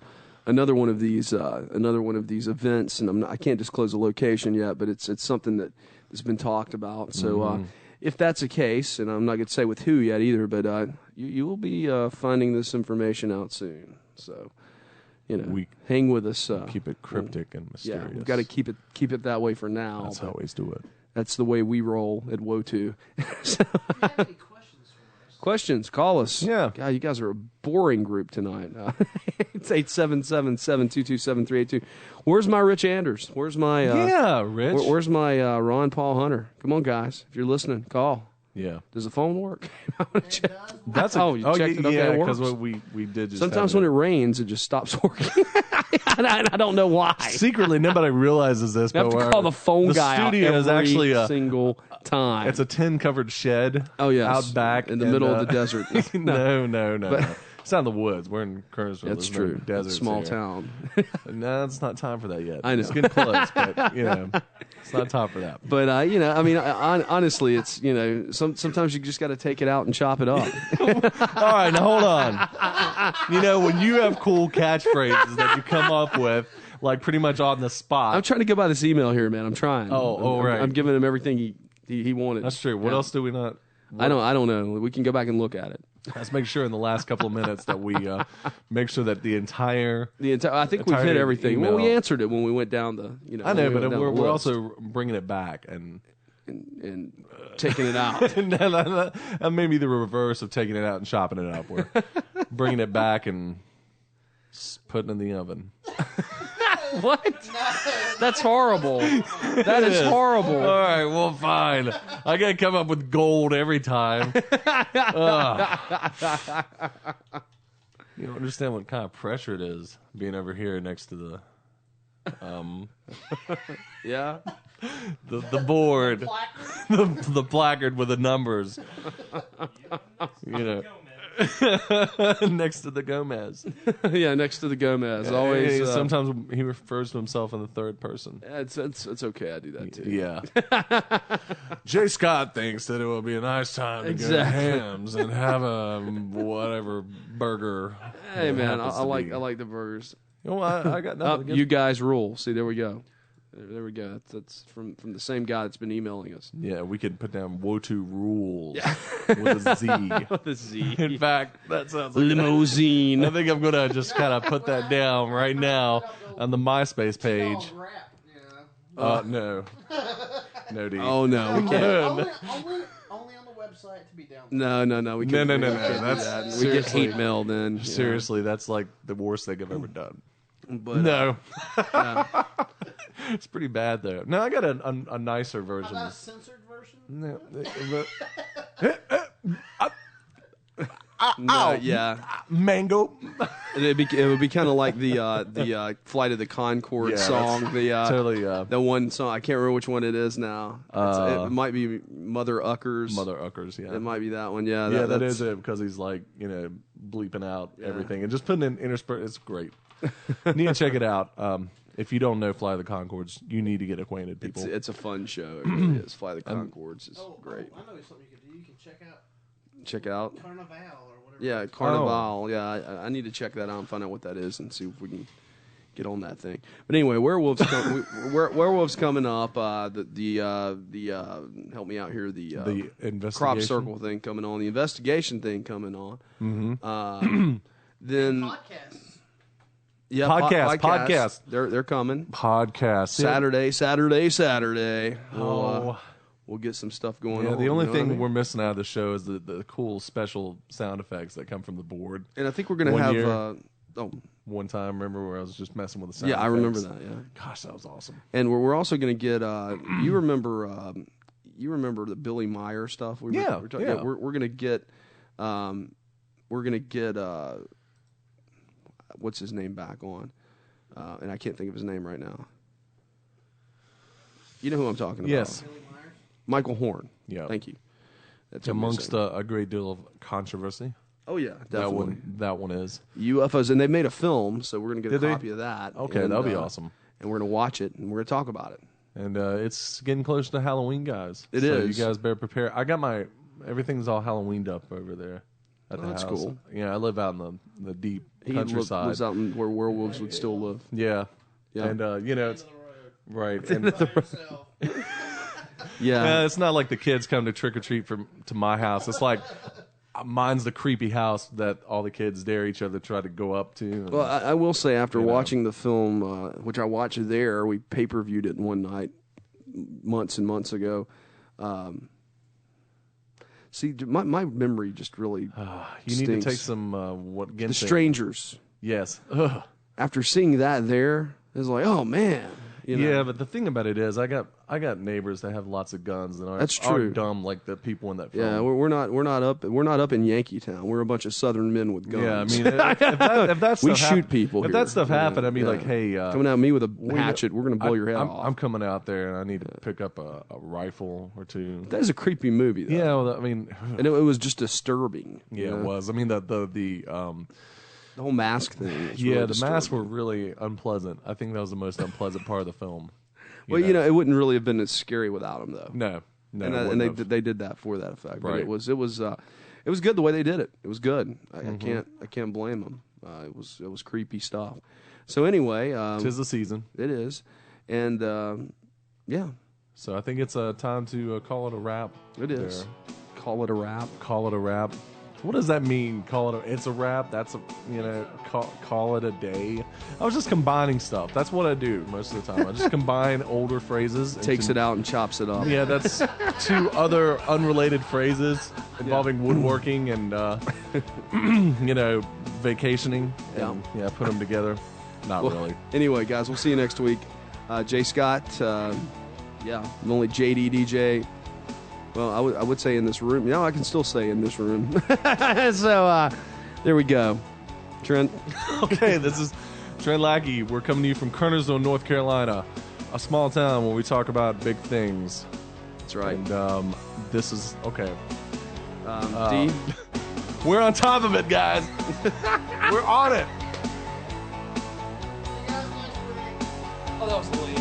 one of these events, and I can't disclose the location yet, but it's something that has been talked about. So Mm-hmm. if that's the case, and I'm not going to say with who yet either, but you will be finding this information out soon. So We hang with us. Keep it cryptic and yeah, mysterious. we've got to keep it that way for now. That's how we always do it. That's the way we roll at WOTU. So, If you have any questions for us, questions, call us. Yeah. God, you guys are a boring group tonight. It's 877-722-7382. Where's my Rich Anders? Where's my Rich. where's my Ron Paul Hunter? Come on, guys. If you're listening, call. Yeah, Does the phone work? that's Oh, you checked it? Okay, yeah, it because works. we did. Just Sometimes have when it rains, it just stops working. I don't know why. secretly nobody realizes this, You have but to call the phone the guy studio out is every actually a single time. It's a tin covered shed. Oh, yes. out back In the and, middle of the desert. no. But- It's not in the woods. We're in Kernersville. That's There's no true. deserts Small here. town. No, it's not time for that yet. I know. It's getting close, but it's not time for that. But I mean, honestly, it's sometimes you just got to take it out and chop it up. All right, now hold on. When you have cool catchphrases that you come up with, like pretty much on the spot. I'm trying to get by this email here, man. I'm trying. I'm, right. I'm giving him everything he wanted. That's true. What Yeah. else do we not? I don't know. We can go back and look at it. Let's make sure in the last couple of minutes that we make sure that the entire. I think we've hit Entirety everything. email. Well, we answered it when we went down the. I know, but we're list also bringing it back and and taking it out. and maybe the reverse of taking it out and chopping it up. We're bringing it back and putting it in the oven. What? That's horrible. That is horrible. All right, well, fine. I gotta come up with gold every time. Ugh. You don't understand what kind of pressure it is being over here next to the Yeah. the board, the placard with the numbers. Next to the Gomez. Yeah, next to the Gomez. Always. Sometimes he refers to himself in the third person. It's okay. I do that too. Yeah. Jay Scott thinks that it will be a nice time to go to Exactly. Hams and have a whatever burger. Hey it man, happens I to like be. I like the burgers. I got nothing against You guys rule. See, there we go. There we go. That's from the same guy that's been emailing us. Yeah, we could put down WOTU rules with a Z. The Z. In fact, that sounds like Limousine. I think I'm gonna just kind of put that down right now on the MySpace page. Oh, rap, yeah. No, no, D. Oh no, we can't. Only only on the website to be downloaded. No. We No, can't no, do no, that. no. That's Yeah, we get seriously- hate mail then. Yeah. Seriously, that's like the worst thing I've ever done. But, No. yeah. It's pretty bad, though. No, I got a nicer How version. about a censored version? No, No, yeah. mango. It would be kind of like the Flight of the Concord Yeah, song. The Totally. the one song, I can't remember which one it is now. It might be Mother Uckers. Mother Uckers, yeah. It might be that one. Yeah, Yeah, that that's is it, because he's like, bleeping out everything and just putting in interspersed. It's great. Need to check it out. If you don't know Fly the Concords, you need to get acquainted, people. It's a fun show. It really is. Fly the Concords is great. I know something you can do. You can Check out. Carnival or whatever. Yeah, Carnival. Yeah, I need to check that out and find out what that is and see if we can get on that thing. But anyway, werewolves. Werewolves coming up. The help me out here. The investigation. crop circle thing coming on. The investigation thing coming on. Mm-hmm. Then Podcasts. yeah, Podcast. They're coming. Podcast. Saturday. We'll get some stuff going on. The only you know what I thing mean? we're missing out of the show is the cool special sound effects that come from the board. And I think we're going to One have. year. One time, remember where I was just messing with the sound Yeah, I remember effects? that. Yeah. Gosh, that was awesome. And we're also going to get. You remember the Billy Meyer stuff? Yeah. We're going to get. We're going to get. What's his name back on? And I can't think of his name right now. You know who I'm talking about? Yes. Michael Horn. Yeah. Thank you. That's Amongst amazing. a great deal of controversy. Oh yeah, definitely. That one is. UFOs, and they made a film, so we're going to get Did a they? copy of that. Okay, and, that'll be awesome. And we're going to watch it, and we're going to talk about it. And it's getting close to Halloween, guys. It so is. You guys better prepare. I got everything's all Halloweened up over there at the that's house. cool. Yeah, I live out in the deep He countryside. lives out in where werewolves would still live. Yeah. Yeah. And it's right. And Yeah. it's not like the kids come to trick or treat to my house. It's like mine's the creepy house that all the kids dare each other try to go up to. And, Well, I will say, after watching the film, which I watched there, we pay-per-viewed it in one night months and months ago. See, my memory just really you need to stinks. take some what The Ginseng. Strangers. Yes. Ugh. After seeing that there, it was like, oh, man. You know? Yeah, but the thing about it is, I got neighbors that have lots of guns and That's aren't true. dumb like the people in that film. Yeah, we're not up in Yankeetown. We're a bunch of Southern men with guns. Yeah, I mean, if that stuff we shoot people. If here. that stuff happened, I'd be Yeah. like, hey, coming at me with a hatchet, we're gonna blow your head off. I'm coming out there and I need to pick up a rifle or two. That is a creepy movie, though. Yeah, well, I mean, And it was just disturbing. yeah, you know? it was. I mean, The whole mask thing. Was yeah, really the masks were disturbing. really unpleasant. I think that was the most unpleasant part of the film. Well, it wouldn't really have been as scary without them, though. No, and it wouldn't have. they did that for that effect. But Right. it was good the way they did it. It was good. I can't blame them. It was creepy stuff. So anyway, 'Tis the season, it is, and yeah, so I think it's time to call it a wrap. it is. there. Call it a wrap. Call it a wrap. What does that mean? It's a wrap. That's call it a day. I was just combining stuff. That's what I do most of the time. I just combine older phrases. Takes it out and chops it up. Yeah, that's two other unrelated phrases involving woodworking and vacationing. And, put them together. Not Well, really. Anyway, guys, we'll see you next week. Jay Scott, the only JD DJ. Well, I would say in this room. I can still say in this room. So there we go. Trent. Okay, this is Trent Lackey. We're coming to you from Kernersville, North Carolina, a small town where we talk about big things. That's right. And this is okay. D. We're on top of it, guys. We're on it. Oh, that was lame.